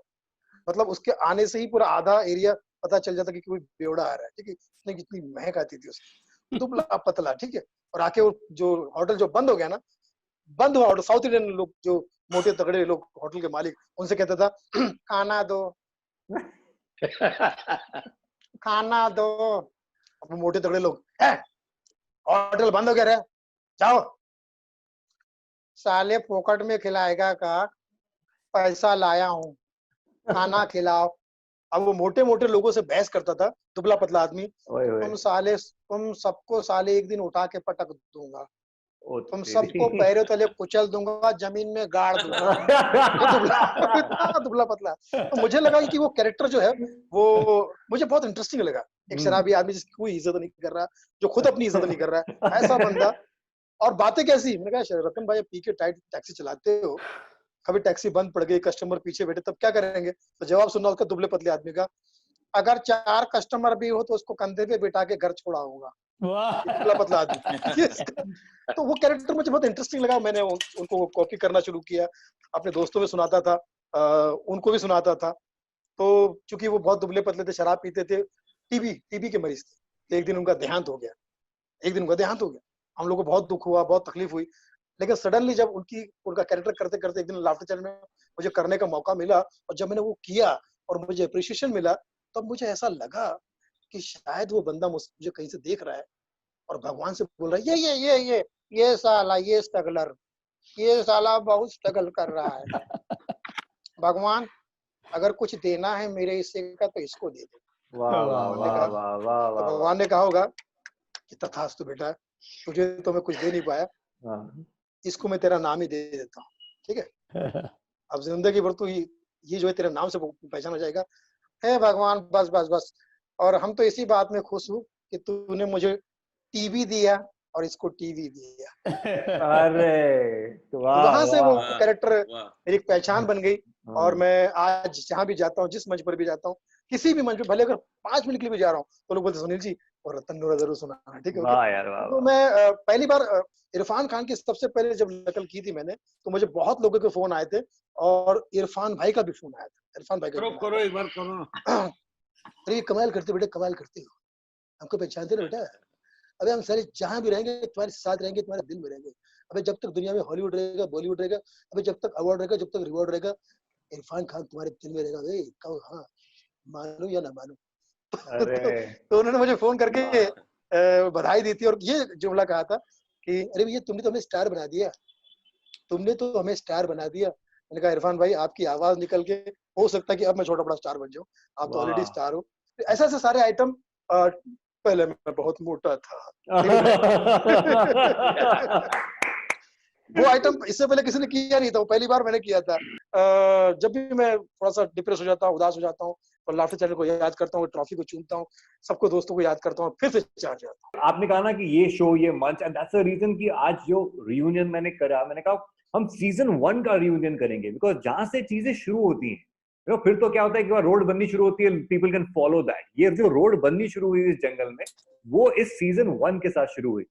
मतलब उसके आने से ही पूरा आधा एरिया पता चल जाता कि कोई बेवड़ा आ रहा है. ठीक है, इतनी कितनी महक आती थी उसकी, दुबला पतला. ठीक है, और आके वो जो होटल जो बंद हो गया ना, बंद हुआ होटल, साउथ इंडियन लोग जो मोटे तगड़े लोग, होटल के मालिक, उनसे कहता था खाना दो, खाना दो. अब मोटे तगड़े लोग, होटल बंद हो गया रे, जाओ. साले पोकट में खिलाएगा का, पैसा लाया हूँ, खाना खिलाओ. अब वो मोटे मोटे लोगों से बहस करता था, दुबला पतला आदमी. तुम सबको साले एक दिन उठा के पटक दूंगा, तुम सबको पैरों तले कुचल दूंगा, जमीन में गाड़ दूंगा. दुबला पतला. तो मुझे लगा कि वो कैरेक्टर जो है वो मुझे बहुत इंटरेस्टिंग लगा. एक शराबी आदमी जिसकी कोई इज्जत नहीं कर रहा, जो खुद अपनी इज्जत नहीं कर रहा है, ऐसा बंदा. और बातें कैसी, मैंने कहा रतन भाई पी के टाइट टैक्सी चलाते हो, कभी टैक्सी बंद पड़ गई, कस्टमर पीछे बैठे, तब क्या करेंगे? तो जवाब सुनना उसका दुबले पतले आदमी का, अगर 4 कस्टमर भी हो तो उसको कंधे पे बिठा के घर छोड़ाऊंगा. दुबला पतला आदमी. तो वो कैरेक्टर मुझे बहुत इंटरेस्टिंग लगा. मैंने उनको कॉपी करना शुरू किया, अपने दोस्तों में सुनाता था, उनको भी सुनाता था. तो चूंकि वो बहुत दुबले पतले थे, शराब पीते थे, टीबी के मरीज थे. एक दिन उनका देहांत हो गया. हम लोग को बहुत दुख हुआ, बहुत तकलीफ हुई. लेकिन सडनली जब उनका कैरेक्टर करते करते एक दिन लाफ्टर चैनल में मुझे करने का मौका मिला, और जब मैंने वो किया और मुझे अप्रिशिएशन मिला, तब मुझे ऐसा लगा कि शायद वो बंदा मुझे कहीं से देख रहा है और भगवान से बोल रहा है, ये साला, ये स्ट्रगलर, ये साला बहुत स्ट्रगल कर रहा है. भगवान अगर कुछ देना है मेरे हिस्से का तो इसको दे दे. भगवान ने कहा होगा कि तथास्तु बेटा, तुझे तो मैं कुछ दे नहीं पाया, इसको मैं तेरा नाम ही दे देता हूँ. ठीक है, अब जिंदगी भर तू ये जो है तेरे नाम से पहचाना जाएगा. हे भगवान, बस बस बस. और हम तो इसी बात में खुश हूँ कि तूने मुझे टीवी दिया और इसको टीवी दिया. अरे वहां से वो कैरेक्टर मेरी एक पहचान बन गई. और मैं आज जहां भी जाता हूँ, जिस मंच पर भी जाता हूँ, किसी भी मंच पे, भले अगर 5 मिनट के लिए भी जा रहा हूँ, तो लोग बोलते सुनील जी और रतन नूरा जरूर सुना. ठीक है, तो मैं पहली बार इरफान खान की सबसे पहले जब नकल की थी मैंने, तो मुझे बहुत लोगों के फोन आए थे, और इरफान भाई का भी फोन आया था. इरफान भाई का करो एक बार करो. अरे कमाल करते बेटे, कमाल करते हो, हमको पहचानते ना बेटा. अबे हम सारे जहां भी रहेंगे तुम्हारे साथ रहेंगे, तुम्हारे दिल में रहेंगे। अबे जब तक दुनिया में हॉलीवुड रहेगा, बॉलीवुड रहेगा, अबे जब तक अवार्ड रहेगा, जब तक रिवॉर्ड रहेगा, इरफान खान तुम्हारे दिल में रहेगा। भाई कहो हाँ, मानो या ना मानो। तो उन्होंने मुझे फोन करके बधाई दी थी और ये जुमला कहा था कि अरे भैया तुमने तो हमें स्टार बना दिया, तुमने तो हमें स्टार बना दिया। मैंने कहा इरफान भाई आपकी आवाज निकल के हो सकता है कि अब मैं छोटा बड़ा स्टार बन जाऊं, आप तो ऑलरेडी स्टार हो। ऐसे ऐसे सारे आइटम। पहले मैं बहुत मोटा था। वो आइटम इससे पहले किसी ने किया नहीं था, वो पहली बार मैंने किया था। जब भी मैं थोड़ा सा डिप्रेस हो जाता हूँ, उदास हो जाता हूँ, और लाफ्टर चैनल को याद करता हूँ, ट्रॉफी को चूमता हूँ, सबको दोस्तों को याद करता हूँ, फिर से चार्ज जाता हूँ। आपने कहा ना कि ये शो, ये मंच, एंड दैट्स द रीजन कि आज जो रियूनियन मैंने करा, मैंने कहा हम सीजन 1 का रियूनियन करेंगे, बिकॉज जहां से चीजें शुरू होती हैं, फिर तो क्या होता है कि रोड बननी शुरू होती है, पीपल कैन फॉलो दैट। ये जो रोड बननी शुरू हुई इस जंगल में, वो इस सीजन 1 के साथ शुरू हुई।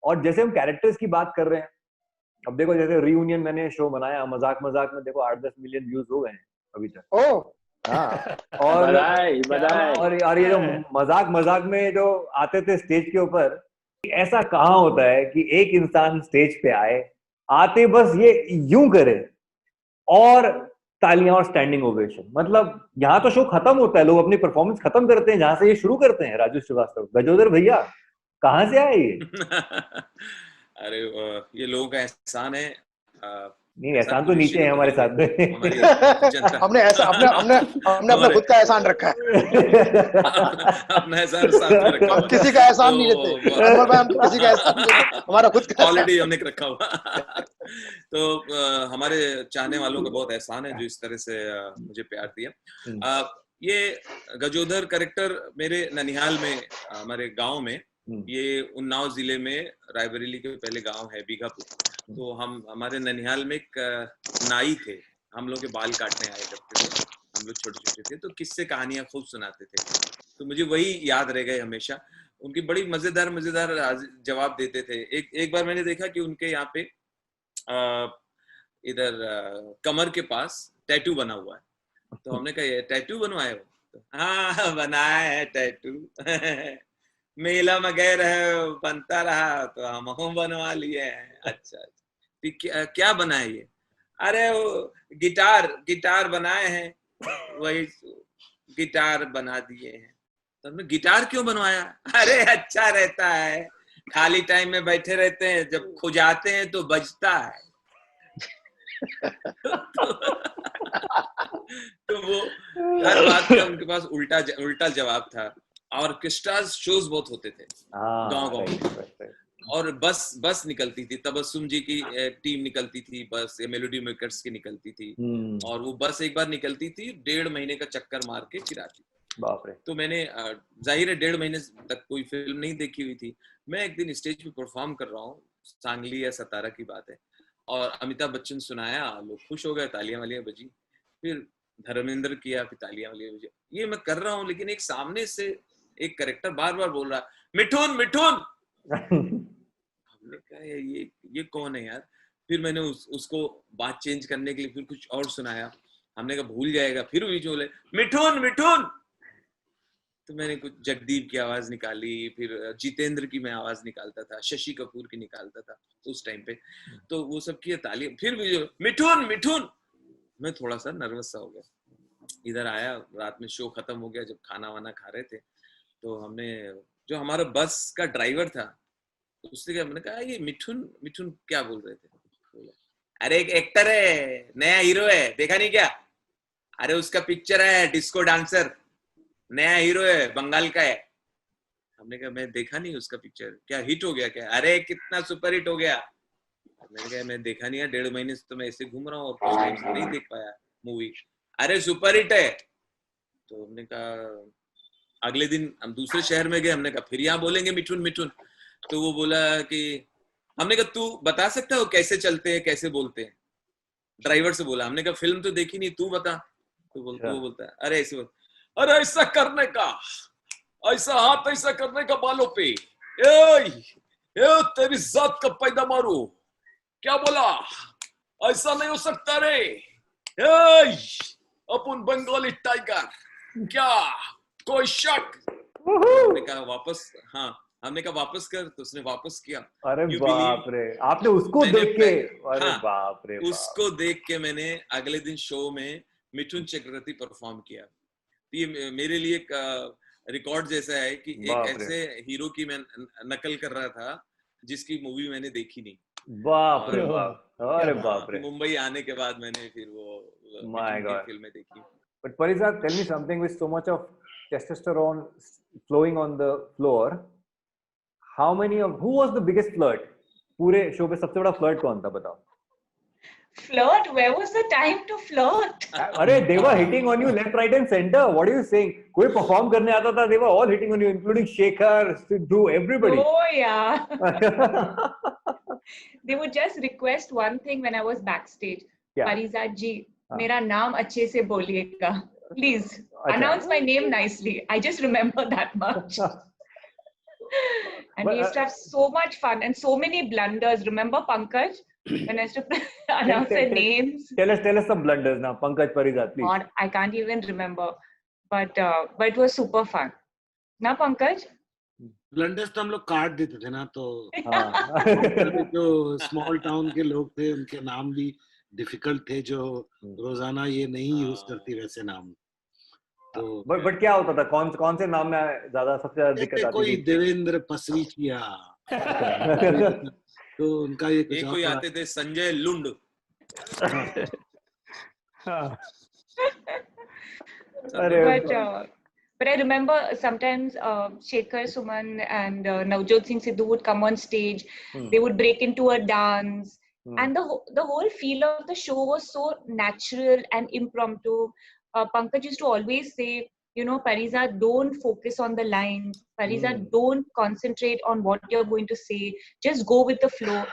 और जैसे हम कैरेक्टर्स की बात कर रहे हैं, अब देखो जैसे रियूनियन मैंने शो बनाया, मजाक मजाक में देखो 8-10 मिलियन व्यूज हो गए हैं अभी तक। हाँ, और और ये जो मजाक मजाक में जो आते थे स्टेज के ऊपर, ऐसा कहाँ होता है कि एक इंसान स्टेज पे आए, आते बस ये यूं करे और तालियां और स्टैंडिंग ओवेशन। मतलब यहाँ तो शो खत्म होता है, लोग अपनी परफॉर्मेंस खत्म करते हैं जहां से ये शुरू करते हैं। राजू श्रीवास्तव, गजोदर भैया कहाँ से आए ये? अरे ये लोगों का एहसान है। नहीं, एहसान तो नीचे है हमारे साथ में। हमने ऐसा अपना खुद का एहसान रखा है। अपना एहसान साथ में रखा हम किसी का एहसान नहीं लेते अनवर भाई, हम किसी का एहसान नहीं लेते, हमारा खुद का ऑलरेडी हमने रखा हुआ। तो हमारे चाहने वालों का बहुत एहसान है जो इस तरह से मुझे प्यार दिया। ये गजोधर कैरेक्टर मेरे ननिहाल में, हमारे गांव में, ये उन्नाव जिले में रायबरेली के पहले गांव है बीघापुर। तो हमारे ननिहाल में एक नाई थे, हम लोग के बाल काटने आए करते थे, हम लोग छोटे छोटे थे, तो किस्से कहानियां खूब सुनाते थे। तो मुझे वही याद रह गए हमेशा। उनकी बड़ी मजेदार मजेदार जवाब देते थे। एक बार मैंने देखा कि उनके यहाँ पे इधर कमर के पास टैटू बना हुआ है। तो हमने कहा ये टैटू बनवाए हो? तो हाँ बनाया है टैटू। मेला में गए रहे, बनता रहा तो हम बनवा लिए हैं। अच्छा, क्या बनाए ये? अरे वो गिटार बनाए हैं, वही गिटार बना दिए हैं। तो हमने गिटार क्यों बनवाया? अरे अच्छा रहता है, खाली टाइम में बैठे रहते हैं, जब खुजाते हैं तो बजता है। तो वो हर बात का उनके पास उल्टा जवाब था। ऑर्केस्ट्रा शोज बहुत होते थे गांव में, और बस निकलती थी, तबस्सुम जी की टीम निकलती थी, बस ये मेलोडी मेकर्स की निकलती थी। और वो बस एक बार निकलती थी, 1.5 महीने का चक्कर मार के फिर आती। बाप रे। तो मैंने जाहिर है 1.5 महीने तक कोई फिल्म नहीं देखी हुई थी। मैं एक दिन स्टेज पे परफॉर्म कर रहा हूँ, सांगली या सतारा की बात है, और अमिताभ बच्चन सुनाया, लोग खुश हो गए, तालियां वालियां बजी। फिर धर्मेंद्र किया, फिर तालियां वालियां बजी। ये मैं कर रहा हूँ, लेकिन एक सामने से एक कैरेक्टर बार बार बोल रहा है, मिठुन मिठुन। हमने कहा ये कौन है यार? फिर मैंने उसको बात चेंज करने के लिए फिर कुछ और सुनाया। हमने कहा भूल जाएगा, फिर भी बोले मिठुन मिठुन। तो मैंने कुछ जगदीप की आवाज निकाली, फिर जितेंद्र की मैं आवाज निकालता था, शशि कपूर की निकालता था उस टाइम पे। तो वो सब की तालियां, फिर भी मिठुन मिठुन। मैं थोड़ा सा नर्वस सा हो गया। इधर आया, रात में शो खत्म हो गया, जब खाना वाना खा रहे थे, तो हमने, जो हमारा बस का ड्राइवर था, उससे क्या, मैंने कहा ये मिठुन मिठुन क्या बोल रहे थे? बोला अरे एक एक्टर है, नया हीरो है, देखा नहीं क्या? अरे उसका पिक्चर है डिस्को डांसर, नया हीरो है, बंगाल का है। हमने कहा मैं देखा नहीं उसका पिक्चर, क्या हिट हो गया क्या? अरे कितना सुपर हिट हो गया। मैंने कहा मैं देखा नहीं है, 1.5 महीने से तो मैं ऐसे घूम रहा हूँ और कुछ टाइम से नहीं देख पाया मूवी। अरे सुपर हिट है। तो हमने कहा, अगले दिन हम दूसरे शहर में गए, हमने कहा फिर यहाँ बोलेंगे मिठुन मिठुन। तो वो बोला कि, हमने कहा तू बता सकता है वो कैसे चलते हैं, कैसे बोलते हैं? ड्राइवर से बोला। हमने कहा फिल्म तो देखी नहीं, तू बता। तो वो बोलता है अरे ऐसे, अरे ऐसा करने का, ऐसा हाथ ऐसा करने का बालों पे, तेरी जात का पैदा मारू, क्या बोला? ऐसा नहीं हो सकता रे, अपन बंगाली टाइगर, क्या कोई शक? हमने कहा वापस, हाँ हमने कहा वापस कर, तो उसने वापस किया। अरे You बाप believe? रे, आपने उसको मैंने देख के, अरे हाँ, बाप रे बाप। उसको देख के मैंने अगले दिन शो में मिथुन चक्रवर्ती परफॉर्म किया। ये मेरे लिए एक रिकॉर्ड जैसा है कि एक बाप रे, ऐसे हीरो की मैं नकल कर रहा था जिसकी मूवी मैंने देखी नहीं। बाप रे और बाप, क्या अरे बात बाप रे, मुंबई आने के बाद मैंने फिर वो माय मिथुन की गॉड। फिल्में देखी। But Parizad, tell me something, with so much of testosterone flowing on the floor, who was the biggest flirt? पूरे शो पे सबसे बड़ा फ्लर्ट कौन था, बताओ? Flirt? Where was the time to flirt? अरे they were hitting on you left, right and center. What are you saying? कोई perform करने आता था, they were all hitting on you, including Shekhar, Sidhu, everybody. Oh yeah. They would just request one thing when I was backstage. क्या? Parizad ji, हाँ. मेरा नाम अच्छे से बोलिएगा. Please अच्छा. announce my name nicely. I just remember that much. And But, we used to have so much fun and so many blunders. Remember Pankaj? When I used to announce their names. Tell us some blunders now, Pankaj, Parizad, please. God, I can't even remember. But it was super fun. Na Pankaj? Blunders तो हम लोग काट देते थे ना, तो हाँ. जो स्मॉल टाउन के लोग थे उनके नाम भी डिफिकल्ट थे, जो रोजाना ये नहीं यूज करती वैसे नाम। तो बट क्या होता था, कौन से नाम में ज्यादा सबसे ज्यादा दिक्कत आती कोई थी? देवेंद्र पसरीचिया, तो उनका ये कुछ एक कोई आते थे संजय लुंड। But I remember sometimes Shekhar Suman and Navjot Singh Sidhu would come on stage. They would break into a dance. And the whole feel of the show was so natural and impromptu. Pankaj used to always say, you know, Parizad, don't focus on the lines. Parizad, don't concentrate on what you're going to say. Just go with the flow.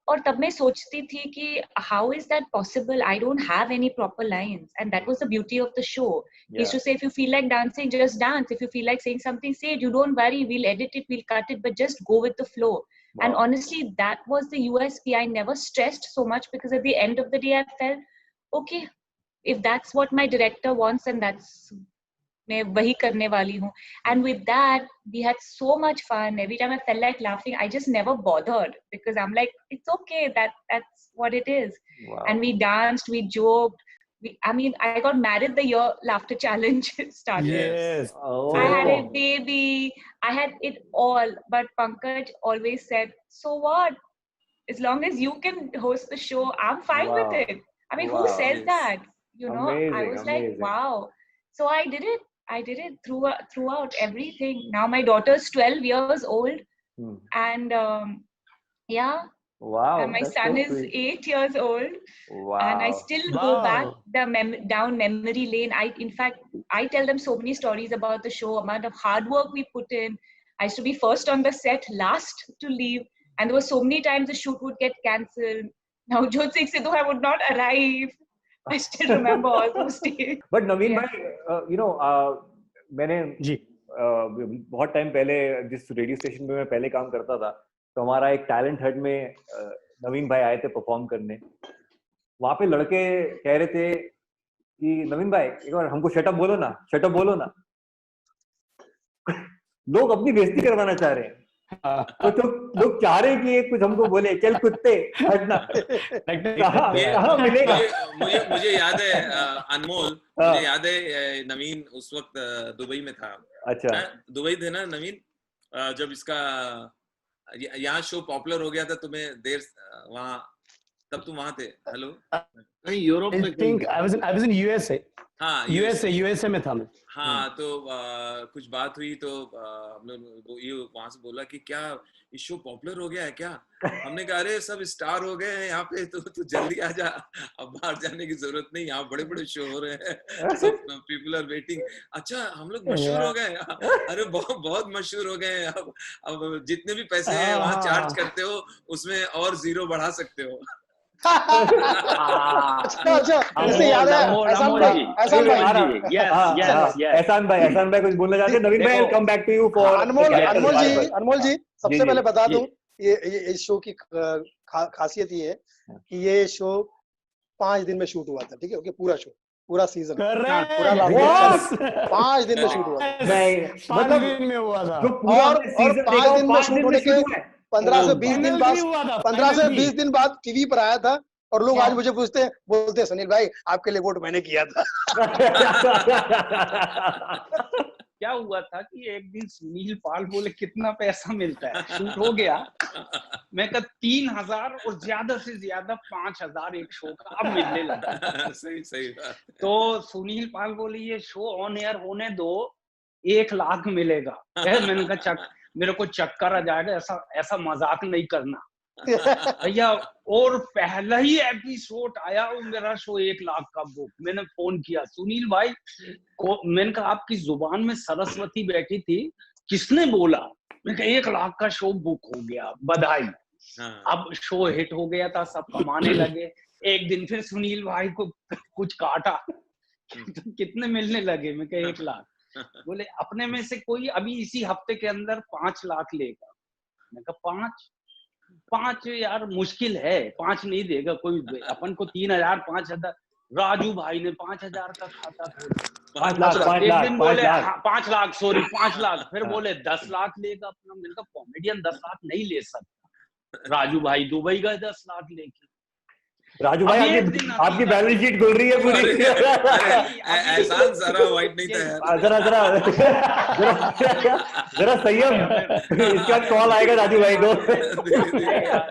और तब मैं सोचती थी कि how is that possible? I don't have any proper lines, and that was the beauty of the show. He used to say, if you feel like dancing, just dance. If you feel like saying something, say it. You don't worry, we'll edit it, we'll cut it, but just go with the flow. Wow. And honestly, that was the USP. I never stressed so much because at the end of the day, I felt, okay, if that's what my director wants, and that's मैं वही करने वाली हूँ. And with that, we had so much fun. Every time I felt like laughing, I just never bothered because I'm like, it's okay. That's what it is. Wow. And we danced, we joked. I got married the year Laughter Challenge started. Yes. Oh. I had a baby. I had it all. But Pankaj always said, so what? As long as you can host the show, I'm fine with it. I mean, who says that? You know, I was like, wow. So I did it. I did it throughout everything. Now my daughter's 12 years old, and yeah. Wow. And my son is 8 years old. Wow. And I still go back down memory lane. In fact, I tell them so many stories about the show, amount of hard work we put in. I used to be first on the set, last to leave. And there were so many times the shoot would get cancelled. Now, Navjot Singh Sidhu, I would not arrive. I still remember all those days. But Naveen bhai, मैंने बहुत time पहले जिस radio station पे मैं पहले काम करता था, तो हमारा एक टैलेंट हट में नवीन भाई आए थे परफॉर्म करने. वहां पे लड़के कह रहे थे कि नवीन भाई एक बार हमको शटअप बोलो ना. लोग अपनी बेइज्जती करवाना चाह रहे हैं. तो लोग चाह रहे हैं कि कुछ हमको बोले, चल कुत्ते हटना. कहाँ मिलेगा? मुझे याद है अनमोल, मुझे याद है नवीन उस वक्त दुबई में था. अच्छा. दुबई थे ना नवीन, जब इसका यहाँ शो पॉपुलर हो गया था, तुम्हें देर वहाँ, तब तुम वहाँ थे. हेलो, नहीं यूरोप में. I think I was in USA. हाँ, USA में था मैं. हाँ, तो कुछ बात हुई तो हमने ये वहां से बोला कि क्या इस शो पॉपुलर हो गया है क्या? हमने कहा अरे सब स्टार हो गए हैं यहाँ पे, तो जल्दी आ जा, अब बाहर जाने की जरूरत नहीं, यहाँ बड़े बड़े शो हो रहे हैं, सब पीपल आर वेटिंग. अच्छा हम लोग मशहूर हो गए? अरे बहुत मशहूर हो गए हैं. अब जितने भी पैसे वहाँ चार्ज करते हो उसमें और 0 बढ़ा सकते हो. अच्छा ऐसे याद है एहसान भाई कुछ बोलना चाहते हैं? नवीन भाई, come back to you for Anmol ji सबसे पहले बता दूं, ये इस शो की खासियत ये है कि ये शो 5 दिन में शूट हुआ था. ठीक है, पूरा शो पूरा सीजन, Correct. पूरा लाफ्टर 5 दिन में शूट हुआ था। नहीं, 5 मतलब दिन में हुआ था। जो पूरा और हमने सीजन 5 देखा वो दिन में 5 शूट दिन में होने के शुरू हुआ है। 15 से 20 दिन फाइनल बाद, भी हुआ था, 15 से फाइनल 20 भी। दिन बाद टीवी पर आया था। और लोग हाँ। आज मुझे पूछते हैं, बोलते हैं सुनील भाई आपके लिए वोट मैंने किया था। क्या हुआ था कि एक दिन सुनील पाल बोले कितना पैसा मिलता है, शूट हो गया, मैं कहा 3000 और ज्यादा से ज्यादा 5000 एक शो का अब मिलने लगा। सही सही बात है। तो सुनील पाल बोले ये शो ऑन एयर होने दो, 1 लाख मिलेगा। मैंने कहा मेरे को चक्कर आ जाएगा, ऐसा मजाक नहीं करना भैया। और पहला ही एपिसोड आया और मेरा शो 1 लाख का बुक। मैंने फोन किया सुनील भाई को, मैंने कहा आपकी जुबान में सरस्वती बैठी थी, किसने बोला? मैंने कहा 1 लाख का शो बुक हो गया, बधाई। अब शो हिट हो गया था, सब कमाने लगे। एक दिन फिर सुनील भाई को कुछ काटा तो कितने मिलने लगे? मैं कहा 1 लाख। बोले अपने में से कोई अभी इसी हफ्ते के अंदर 5 लाख लेगा। मैं कहा 5 यार मुश्किल है, 5 नहीं देगा कोई, अपन को 3000 5000। राजू भाई ने 5000 का खाता खोला। 5 लाख 5 एक लाख दिन 5 बोले लाख 5 लाख, सॉरी 5 लाख, फिर बोले 10 लाख लेगा अपना। मैंने कहा कॉमेडियन 10 लाख नहीं ले सकता। राजू भाई दुबई गए 10 लाख लेके। राजू भाई आपकी बैलेंस शीट खुल रही है पूरी। एहसान जरा वाइट नहीं था यार। जरा संयम, इसके बाद कॉल आएगा राजू भाई को।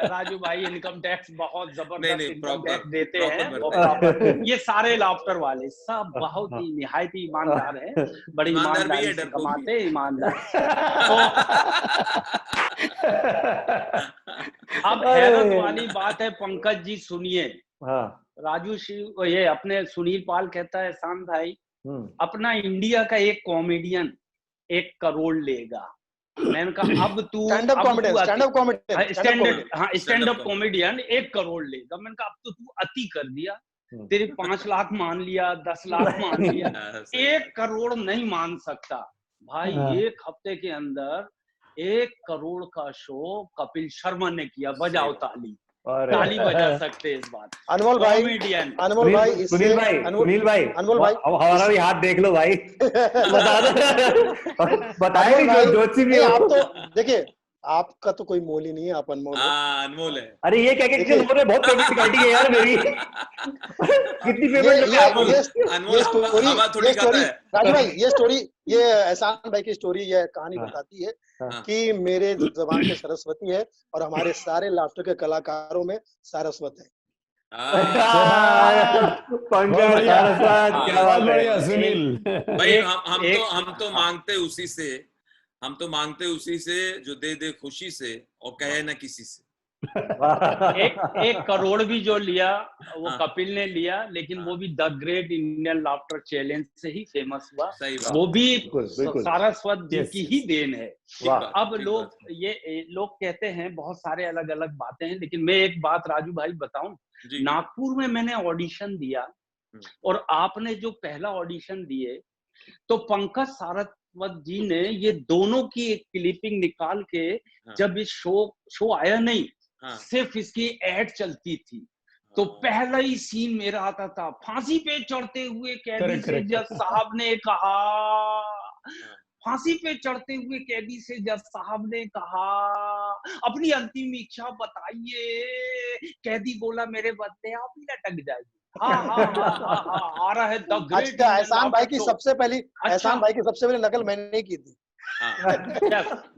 राजू भाई इनकम टैक्स बहुत जबरदस्त इनकम टैक्स देते हैं, प्रॉपर। ये सारे लाफ्टर वाले सब बहुत ही निहायत ही ईमानदार हैं, बड़ी ईमानदारी से कमाते, ईमानदार। अब हैरत वाली बात है पंकज जी, सुनिए। हाँ। राजू शिव, ये अपने सुनील पाल कहता है शान भाई अपना इंडिया का एक कॉमेडियन 1 करोड़ लेगा। मैंने कहा अब तू स्टैंड अप कॉमेडियन 1 करोड़ लेगा। मैंने कहा अब तो तू अति कर दिया, तेरे 5 लाख मान लिया, 10 लाख मान लिया, 1 करोड़ नहीं मान सकता भाई। 1 हफ्ते के अंदर 1 करोड़ का शो कपिल शर्मा ने किया। बजाओ ताली, ताली बजा सकते इस बात। अनमोल भाई, सुनील भाई हमारा भी हाथ देख लो भाई। बताए जोशी भी। आप तो देखिए, आपका तो कोई मोल ही नहीं है, आप अनमोल अनमोल है। अरे ये क्या बहुत पेमेंट काटी है यार मेरी। कितनी पेमेंट? राजू भाई ये स्टोरी, ये एहसान भाई की स्टोरी, ये कहानी बताती है कि मेरे जबान में सरस्वती है और हमारे सारे लाफ्टर के कलाकारों में सारस्वत है। क्या बात है सुनील भाई। हम तो मांगते उसी से जो दे दे खुशी से और कहे ना किसी से। 1 करोड़ भी जो लिया वो कपिल ने लिया, लेकिन वो भी the great Indian laughter challenge से ही फेमस हुआ। वो भी सारस्वत जी की ही देन है। अब लोग कहते हैं बहुत सारे अलग अलग बातें हैं, लेकिन मैं एक बात राजू भाई बताऊं, नागपुर में मैंने ऑडिशन दिया और आपने जो पहला ऑडिशन दिए तो पंकज सारस्वत जी ने ये दोनों की एक क्लिपिंग निकाल के, जब ये शो आया नहीं, सिर्फ इसकी एड चलती थी, तो पहला ही सीन मेरा आता था, फांसी पे चढ़ते हुए कैदी से जज साहब ने कहा, फांसी पे चढ़ते हुए कैदी से जज साहब ने कहा अपनी अंतिम इच्छा बताइए। कैदी बोला मेरे बदले आप ही लटक जाइए। आ रहा है द ग्रेट। एहसान भाई की सबसे पहली नकल मैंने की थी।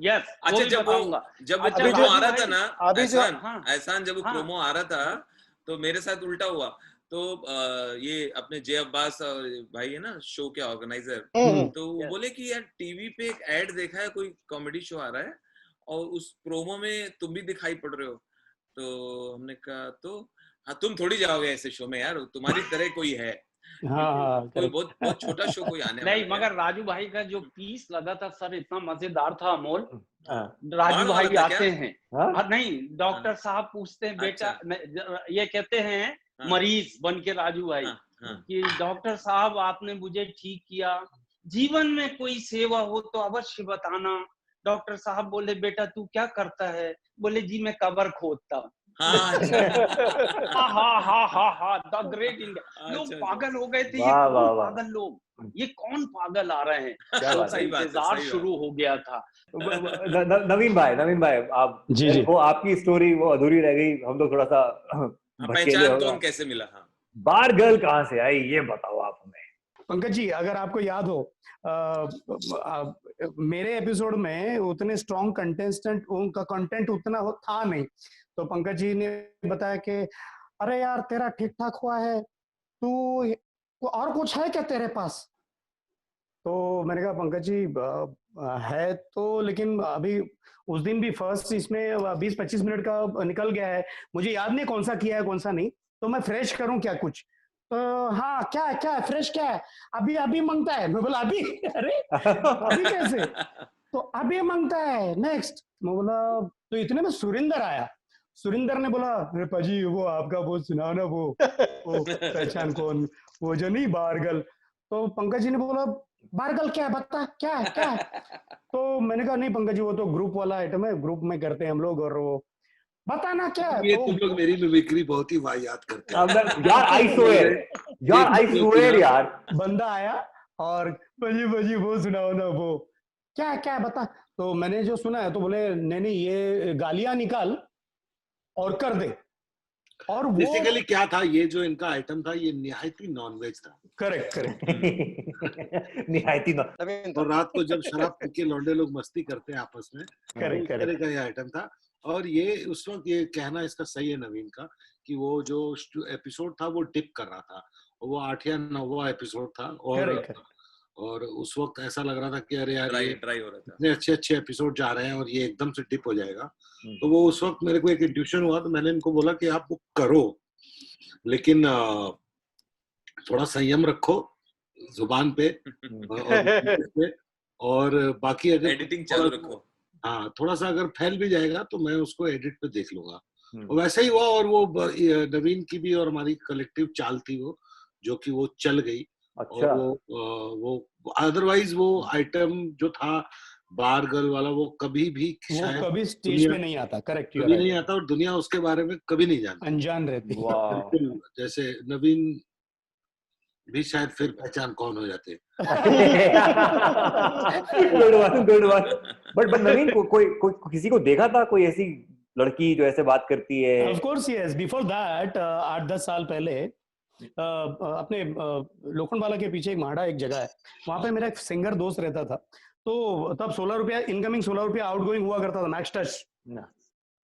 यस। अच्छा, जब वो प्रोमो आ रहा था ना, एहसान जब वो प्रोमो आ रहा था तो मेरे साथ उल्टा हुआ। तो ये अपने जे अब्बास भाई है ना शो के ऑर्गेनाइजर, तो वो बोले कि यार टीवी पे एक एड देखा है, कोई कॉमेडी शो आ रहा है और उस प्रोमो में तुम भी दिखाई पड़ रहे हो। तो हमने कहा तो हाँ, तुम थोड़ी जाओगे ऐसे शो में यार, तुम्हारी तरह कोई है। कोई बहुत छोटा शो कोई आने नहीं, मगर राजू भाई का जो पीस लगा था सर इतना मजेदार था अमोल। राजू भाई आते हैं, नहीं डॉक्टर साहब पूछते हैं बेटा, ये कहते हैं मरीज बन के राजू भाई कि डॉक्टर साहब आपने मुझे ठीक किया, जीवन में कोई सेवा हो तो अवश्य बताना। डॉक्टर साहब बोले बेटा तू क्या करता है? बोले जी मैं कब्र खोदता हूँ। हाँ अच्छा हा द ग्रेट इंडिया। लोग अच्छा पागल हो गए थे, ये वाह कौन वाह वाह, पागल लोग, ये कौन पागल आ रहे हैं। क्या तो बात उसका है। सही बात है, इंतजार सही बात। शुरू हो गया था। नवीन भाई आप जी जी। वो आपकी स्टोरी वो अधूरी रह गई, हम लोग थोड़ा सा हाँ, भटकेले पहचान हो कौन गए। कैसे मिला? हाँ बार गर्ल कहाँ से आई ये बताओ आप हमें। पंकज जी, अगर आपको याद हो, मेरे एपिसोड में उतने स्ट्रॉन्ग कंटेस्टेंट, उनका कंटेंट उतना था नहीं, तो पंकज जी ने बताया कि अरे यार तेरा ठीक ठाक हुआ है, तू और कुछ है क्या तेरे पास? तो मैंने कहा पंकज जी है तो, लेकिन अभी उस दिन भी फर्स्ट इसमें 20-25 मिनट का निकल गया है, मुझे याद नहीं कौन सा किया है कौन सा नहीं, तो मैं फ्रेश करूं क्या कुछ? तो हाँ, क्या क्या फ्रेश क्या है? अभी अभी मांगता है। मैं बोला अभी? अरे अभी कैसे? तो अभी मांगता है नेक्स्ट। मैं बोला, तो इतने में सुरिंदर आया। सुरिंदर ने बोला, अरे पाजी वो आपका वो सुना ना, वो पहचान कौन, वो जो नहीं बारगल। तो पंकज जी ने बोला, बारगल क्या है, बता क्या है क्या है? तो मैंने कहा नहीं पंकज जी, वो तो ग्रुप वाला आइटम है, ग्रुप में करते हैं हम लोग, और वो बताना क्या है। ये तो तुम लोग मेरी मिमिक्री बहुत ही वाहियात करते हो। यार आई स्वेयर, यार आई एक स्वेयर यार। बंदा आया और बजी बजी वो सुनाओ ना, वो क्या क्या है बता। तो मैंने जो सुना है तो बोले नहीं नहीं, ये गालियां निकाल और कर दे। और वो बेसिकली क्या था, ये जो इनका आइटम था ये निहायती नॉनवेज था। करेक्ट करेक्ट निहायती ना। नवीन और रात को जब शराब पी के लौंडे लोग मस्ती करते हैं आपस में, तो करेक्ट उस तरह करेक्ट। का ये आइटम था। और ये उस वक्त ये कहना इसका सही है नवीन का, कि वो जो एपिसोड था वो डिप कर रहा था, और वो 8 या 9वां एपिसोड था, और उस वक्त ऐसा लग रहा था कि अरे यार ये ड्राई हो रहा था। इतने अच्छे अच्छे एपिसोड जा रहे हैं और ये एकदम से डिप हो जाएगा। तो वो उस वक्त मेरे को एक इंट्यूशन हुआ, तो मैंने इनको बोला कि आप वो करो, लेकिन थोड़ा संयम रखो जुबान पे और बाकी अगर एडिटिंग चालू रखो। हाँ, थोड़ा सा अगर फैल भी जाएगा तो मैं उसको एडिट पे देख लूंगा। और वैसा ही हुआ, और वो नवीन की भी और हमारी कलेक्टिव चाल थी वो, जो कि वो चल गई। अच्छा। और वो अदरवाइज वो आइटम जो था बार गर्ल वाला, वो कभी भी वो शायद कभी स्टेज पे नहीं आता। करेक्ट, कभी नहीं आता, और दुनिया उसके बारे में कभी नहीं जानती, अनजान रहती। वाह। बिल्कुल जैसे नवीन भी शायद फिर पहचान कौन हो जाते। Good one. बट नवीन कोई किसी को देखा था, कोई ऐसी लड़की जो ऐसे बात करती है? Of course yes, before that 8-10 साल पहले अपने लोखंडवाला के पीछे एक म्हाडा एक जगह है, वहां पे मेरा एक सिंगर दोस्त रहता था। तो तब 16 रुपया इनकमिंग, 16 रुपया आउटगोइंग हुआ करता था, मैक्स टच।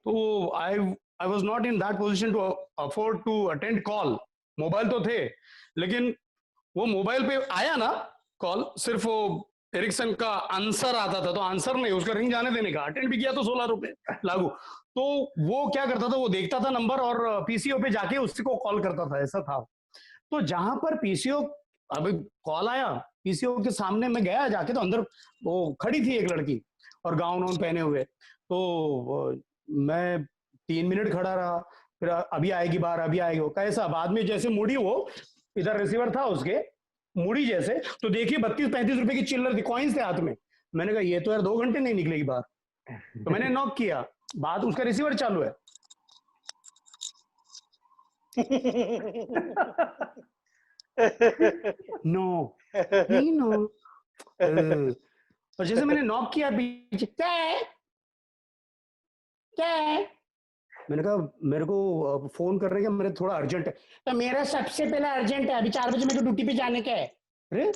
तो I was not in that position to afford to attend call. Mobile तो थे, लेकिन वो मोबाइल पे आया ना कॉल, सिर्फ वो एरिक्सन का आंसर आता था, तो आंसर नहीं, उसका रिंग जाने देने का। अटेंड भी किया तो 16 रुपए लागू। तो वो क्या करता था, वो देखता था नंबर और पीसीओ पे जाके उसी को कॉल करता था, ऐसा था। तो जहां पर पीसीओ, अभी कॉल आया, पीसीओ के सामने मैं गया जाके, तो अंदर वो खड़ी थी एक लड़की और गाउन वाउन पहने हुए। तो मैं 3 मिनट खड़ा रहा, फिर अभी आएगी बार, अभी आएगी। वो कैसा बाद में जैसे मुड़ी, वो इधर रिसीवर था उसके, मुड़ी जैसे, तो देखिए 32-35 रुपए की चिल्लर थी, कॉइन्स थे हाथ में। मैंने कहा ये तो यार 2 घंटे नहीं निकलेगी बाहर। तो मैंने नॉक किया, बात उसका रिसीवर चालू है। नो नहीं नो। और जैसे मैंने नॉक किया पीछे, क्या है क्या है? मैंने कहा मेरे को फोन करने का, मेरे थोड़ा अर्जेंट है। तो मेरा सबसे पहला अर्जेंट है, अभी 4 बजे मेरे को ड्यूटी पे जाने का है। अरे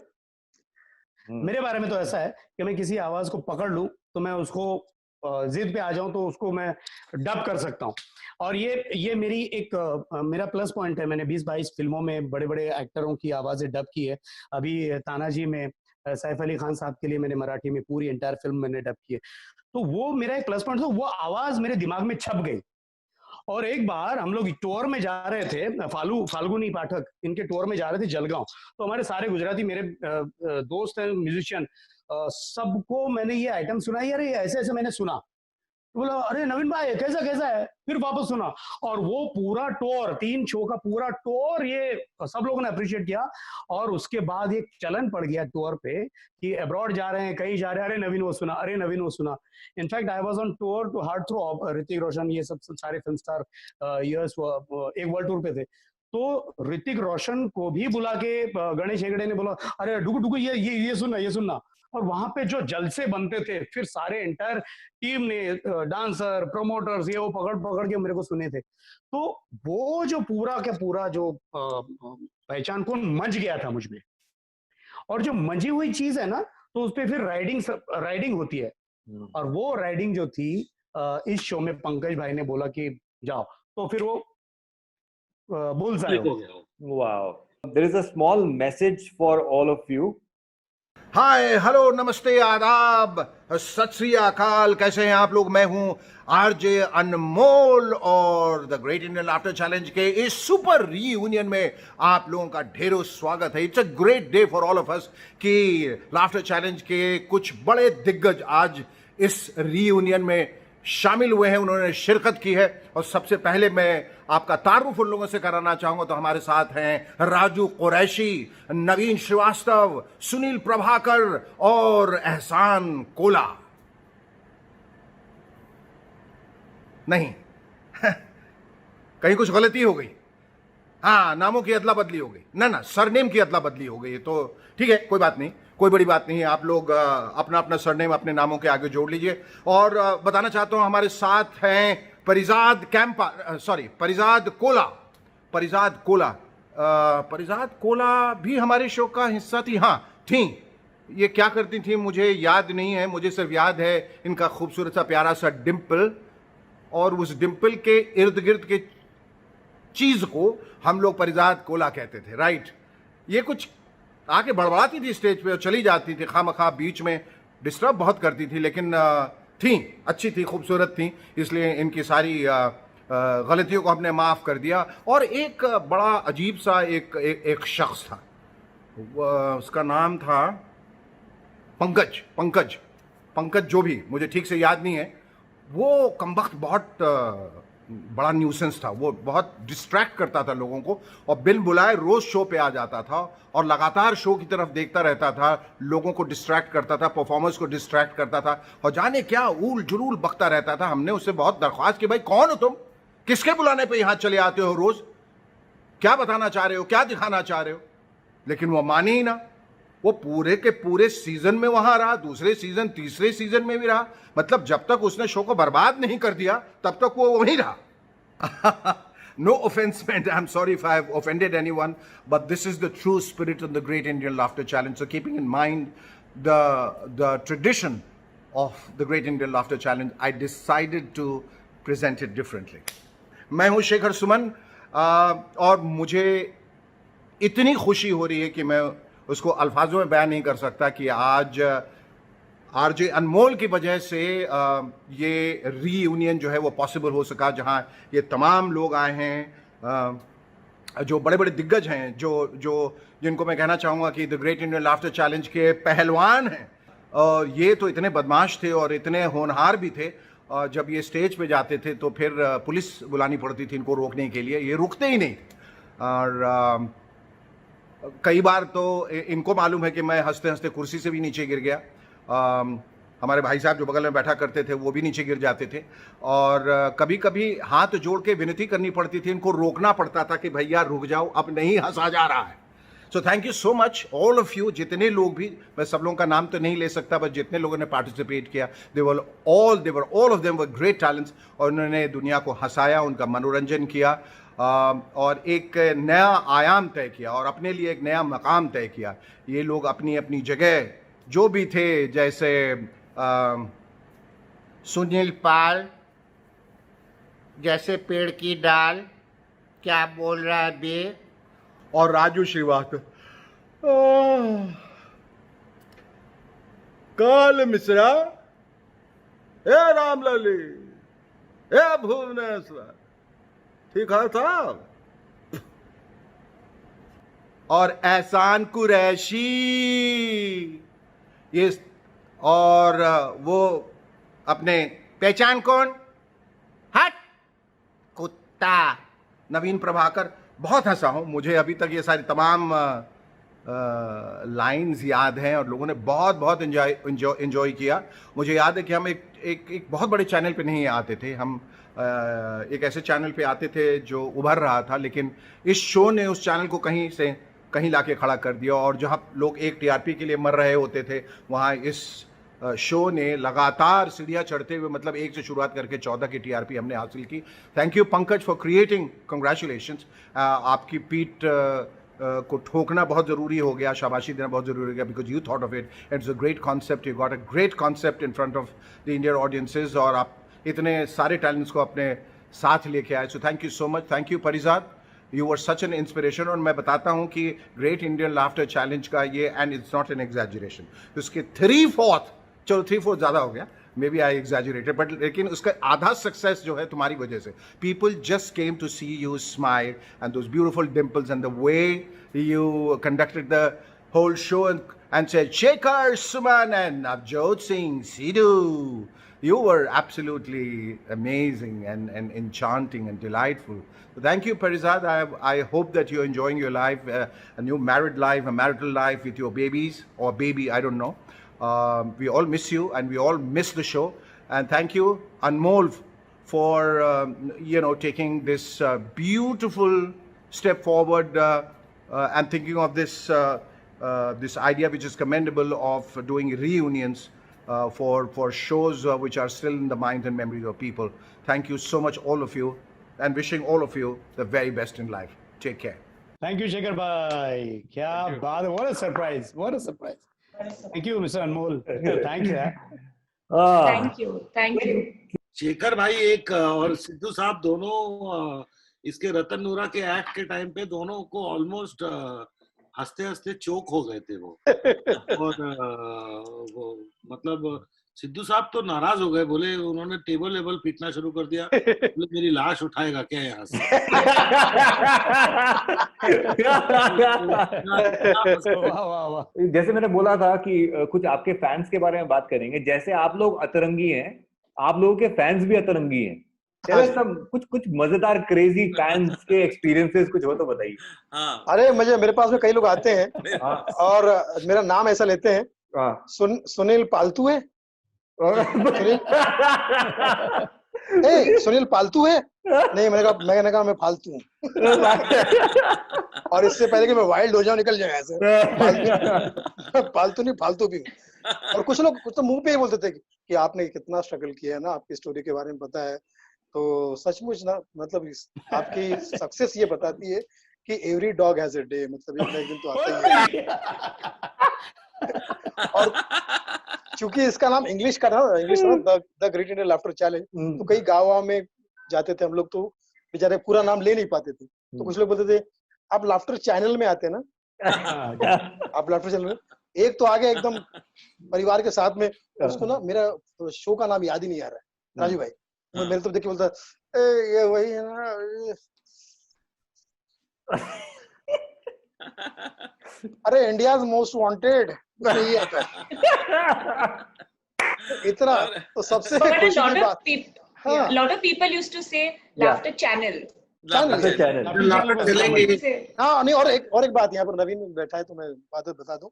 मेरे बारे में तो ऐसा है कि मैं किसी आवाज को पकड़ लूं तो मैं उसको जिद पे आ जाऊं तो उसको मैं डब कर सकता हूं। और ये मेरी एक मेरा प्लस पॉइंट है। मैंने 20-22 फिल्मों में बड़े बड़े एक्टरों की आवाजें डब की है। अभी तानाजी में सैफ अली खान साहब के लिए मैंने मराठी में पूरी एंटायर फिल्म मैंने डब की है। तो वो मेरा एक प्लस पॉइंट था, वो आवाज मेरे दिमाग में छप गई। और एक बार हम लोग टूर में जा रहे थे, फाल्गुनी पाठक इनके टूर में जा रहे थे जलगांव। तो हमारे सारे गुजराती मेरे दोस्त हैं म्यूजिशियन, सबको मैंने ये आइटम सुनाई, यार ऐसे ऐसे मैंने सुना। बोला अरे नवीन भाई कैसा कैसा है, फिर वापस सुना। और वो पूरा टूर, 3 शो का पूरा टूर, ये सब लोगों ने अप्रिशिएट किया। और उसके बाद एक चलन पड़ गया टूर पे कि अब्रॉड जा रहे हैं, कहीं जा रहे हैं, अरे नवीन वो सुना, अरे नवीन वो सुना। In fact I was on tour to heartthrob, Hrithik Roshan ये सब सारे फिल्म स्टार यस एक वर्ल्ड टूर पे थे। तो ऋतिक रोशन को भी बुला के गणेश हेगड़े ने बोला अरे डुगु डुगु ये सुनना ये सुनना। और वहां पे जो जलसे बनते थे, फिर सारे एंटायर टीम ने, डांसर प्रमोटर्स ये वो पकड़ पकड़ के मेरे को सुने थे। तो वो जो पूरा का पूरा जो पहचान कौन मंच गया था मुझ में। और जो मंजी हुई चीज है ना, तो उस पर फिर राइडिंग होती है। और वो राइडिंग जो थी इस शो में पंकज भाई ने बोला कि जाओ, तो फिर वो बुल्सआई हो गया। Wow. There is a small message for all of you. Hi hello नमस्ते आदाब सत श्री अकाल, कैसे हैं आप लोग? मैं हूं आरजे अनमोल और the great Indian laughter challenge के इस सुपर रीयूनियन में आप लोगों का ढेरों स्वागत है। It's a great day for all of us कि लाफ्टर चैलेंज के कुछ बड़े दिग्गज आज इस रीयूनियन में शामिल हुए हैं, उन्होंने शिरकत की है। और सबसे पहले मैं आपका तारुफ उन लोगों से कराना चाहूंगा। तो हमारे साथ हैं राजू कुरैशी, नवीन श्रीवास्तव, सुनील प्रभाकर और एहसान कोला। नहीं कहीं कुछ गलती हो गई? हाँ, नामों की अदला बदली हो गई ना, सरनेम की अदला बदली हो गई। तो ठीक है, कोई बात नहीं, कोई बड़ी बात नहीं है। आप लोग अपना अपना सरनेम अपने नामों के आगे जोड़ लीजिए। और बताना चाहता हूं हमारे साथ हैं परिजाद कोला भी हमारे शो का हिस्सा थी। हाँ थी, ये क्या करती थी मुझे याद नहीं है, मुझे सिर्फ याद है इनका खूबसूरत सा प्यारा सा डिम्पल, और उस डिम्पल के इर्द गिर्द के चीज को हम लोग परिजाद कोला कहते थे, राइट। ये कुछ आके बड़बड़ाती थी स्टेज पे और चली जाती थी, खामखा बीच में डिस्टर्ब बहुत करती थी, लेकिन थी अच्छी थी, खूबसूरत थी, इसलिए इनकी सारी गलतियों को हमने माफ कर दिया। और एक बड़ा अजीब सा एक शख्स था, उसका नाम था पंकज जो भी, मुझे ठीक से याद नहीं है। वो कमबख्त बहुत बड़ा न्यूसेंस था, वो बहुत डिस्ट्रैक्ट करता था लोगों को, और बिन बुलाए रोज शो पे आ जाता था और लगातार शो की तरफ देखता रहता था, लोगों को डिस्ट्रैक्ट करता था, परफॉर्मर्स को डिस्ट्रैक्ट करता था, और जाने क्या ऊल जुलूल बकता रहता था। हमने उससे बहुत दरख्वास्त की, भाई कौन हो तुम, किसके बुलाने पे यहां चले आते हो रोज, क्या बताना चाह रहे हो, क्या दिखाना चाह रहे हो? लेकिन वो मानी ही ना। वो पूरे के पूरे सीजन में वहां रहा, दूसरे सीजन तीसरे सीजन में भी रहा, मतलब जब तक उसने शो को बर्बाद नहीं कर दिया तब तक वो वहीं रहा। No offense meant, I'm sorry if I have offended anyone, but this is the true spirit of the Great Indian Laughter Challenge. So keeping in mind the tradition of the Great Indian Laughter Challenge, I decided to present it differently. मैं हूं शेखर सुमन, और मुझे इतनी खुशी हो रही है कि मैं उसको अल्फाजों में बयान नहीं कर सकता कि आज आरजे अनमोल की वजह से ये रीयूनियन जो है वो पॉसिबल हो सका, जहां ये तमाम लोग आए हैं जो बड़े बड़े दिग्गज हैं, जो जिनको मैं कहना चाहूँगा कि the great Indian laughter challenge के पहलवान हैं। और ये तो इतने बदमाश थे और इतने होनहार भी थे, जब ये स्टेज पे जाते थे तो फिर पुलिस बुलानी पड़ती थी इनको रोकने के लिए, ये रुकते ही नहीं। और कई बार तो इनको मालूम है कि मैं हंसते हंसते कुर्सी से भी नीचे गिर गया। हमारे भाई साहब जो बगल में बैठा करते थे वो भी नीचे गिर जाते थे, और कभी कभी हाथ जोड़ के विनती करनी पड़ती थी, इनको रोकना पड़ता था कि भैया रुक जाओ, अब नहीं हंसा जा रहा है। So thank you so much all of you, जितने लोग भी, मैं सब लोगों का नाम तो नहीं ले सकता, बस जितने लोगों ने पार्टिसिपेट किया, they were all of them were great talents, और उन्होंने दुनिया को हंसाया, उनका मनोरंजन किया, और एक नया आयाम तय किया और अपने लिए एक नया मकाम तय किया। ये लोग अपनी अपनी जगह जो भी थे, जैसे सुनील पाल जैसे पेड़ की डाल, क्या बोल रहा है बे, और राजू श्रीवास्तव, काल मिश्रा, ए रामलली, ए भुवनेश्वर, ठीक है साहब, और एहसान कुरैशी, ये, और वो अपने पहचान कौन? हट कुत्ता। नवीन प्रभाकर। बहुत हंसा हूं, मुझे अभी तक ये सारी तमाम लाइंस याद हैं और लोगों ने बहुत बहुत एंजॉय किया। मुझे याद है कि हम एक बहुत बड़े चैनल पे नहीं आते थे, हम एक ऐसे चैनल पे आते थे जो उभर रहा था, लेकिन इस शो ने उस चैनल को कहीं से कहीं लाके खड़ा कर दिया। और जहां लोग एक टीआरपी के लिए मर रहे होते थे, वहां इस शो ने लगातार सीढ़ियां चढ़ते हुए, मतलब 1 से शुरुआत करके 14 की टीआरपी हमने हासिल की। Thank you Pankaj for creating, congratulations. आपकी पीठ को ठोकना बहुत ज़रूरी हो गया, शाबाशी देना बहुत ज़रूरी हो गया, because you thought of it, it's a great concept, you got a great concept in front of the Indian audiences, और आप इतने सारे टैलेंट्स को अपने साथ लेके आए। So thank you so much. Thank you Parijat, you were such an inspiration. और मैं बताता हूँ कि ग्रेट इंडियन लाफ्टर चैलेंज का ये, and it's not an exaggeration, उसके 3/4, चलो 3/4 ज़्यादा हो गया, may be I exaggerated, but लेकिन उसका आधा सक्सेस जो है तुम्हारी वजह से। People just came to see you smile and those beautiful dimples and the way you conducted the whole show and said, Shekhar Suman and Navjot Singh Sidhu. You were absolutely amazing and enchanting and delightful. So thank you, Parizad. I hope that you're enjoying your life, a new married life, a marital life with your babies, or baby, I don't know. We all miss you and we all miss the show. And thank you, Anmol, for taking this beautiful step forward and thinking of this idea, which is commendable, of doing reunions for shows which are still in the minds and memories of people. Thank you so much, all of you, and wishing all of you the very best in life. Take care. Thank you, Shekhar bhai. Kya baat hai. What a surprise. What a surprise. Thank you, Mr. Anmol. Thank you. Thank you. Shekhar भाई एक और सिद्धू साहब दोनों इसके रतन नूरा के act के time पे दोनों को ऑलमोस्ट हंसते हंसते चोक हो गए थे वो। और वो मतलब सिद्धू साहब तो नाराज हो गए, बोले उन्होंने टेबल वेबल पीटना शुरू कर दिया, बोले मेरी लाश उठाएगा क्या यहाँ से। जैसे मैंने बोला था कि कुछ आपके फैंस के बारे में बात करेंगे, जैसे आप लोग अतरंगी हैं, आप लोगों के फैंस भी अतरंगी हैं। सब कुछ मजेदार क्रेजी फैंस के एक्सपीरियंसेस कुछ हो तो बताइए। हाँ। अरे मेरे पास में कई लोग आते हैं और मेरा नाम ऐसा लेते हैं, सुनील पालतू है, सुनील पालतू है, नहीं मैंने कहा मैं फालतू हूँ। और इससे पहले कि मैं वाइल्ड हो जाऊं, निकल जाए ऐसे, पालतू नहीं फालतू भी हूँ। और कुछ लोग तो मुंह पे ही बोलते थे कि आपने कितना स्ट्रगल किया है ना, आपकी स्टोरी के बारे में पता है। तो सचमुच ना, मतलब आपकी सक्सेस ये बताती है कि every dog has a day, मतलब एक दिन तो आता ही है। और चूंकि इसका नाम इंग्लिश का था, the great Indian laughter challenge, तो कई गाँव में जाते थे हम लोग, तो बेचारे पूरा नाम ले नहीं पाते थे। तो कुछ लोग बोलते थे आप लाफ्टर चैनल में आते ना, आप लाफ्टर चैनल में, एक तो आगे एकदम परिवार के साथ में, उसको ना मेरा शो का नाम याद ही नहीं आ रहा है, राजू भाई, मेरे तो देख के बोलता ये वही है ना, अरे इंडियाज मोस्ट वांटेड, यही आता है इतना। तो सबसे खुशी की बात, lot of people used to say laughter channel. हाँ नहीं, और एक बात, यहाँ पर नवीन बैठा है तो मैं बात बता दूं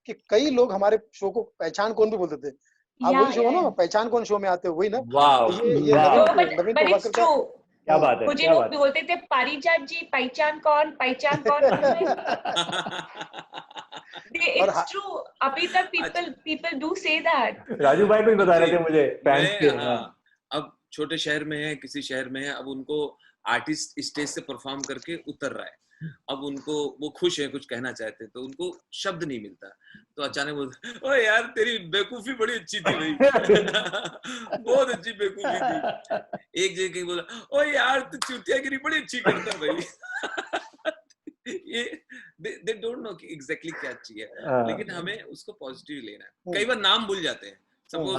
कि कई लोग हमारे शो को पहचान कौन भी बोलते थे। आप वही शो ना, पहचान कौन शो में आते हो, वही ना। नवीन क्या बात है, मुझे लोग बोलते थे पारिजात जी पहचान कौन। It's true. अभी तक people do say that. Raju भाई भी बता रहे थे मुझे फैंस के। अब छोटे शहर में है, किसी शहर में है, अब उनको आर्टिस्ट स्टेज से परफॉर्म करके उतर रहा है, अब उनको वो खुश है, कुछ कहना चाहते हैं तो उनको शब्द नहीं मिलता, तो अचानक बोलते ओए यार तेरी बेवकूफी बड़ी अच्छी थी भाई। बहुत अच्छी बेवकूफी थी। एक जगह बोला ओए यार तू चूतियागिरी बड़ी अच्छी करता भाई। ये they don't know exactly क्या चाहिए, लेकिन हमें उसको पॉजिटिव लेना है। कई बार नाम भूल जाते हैं, सपोज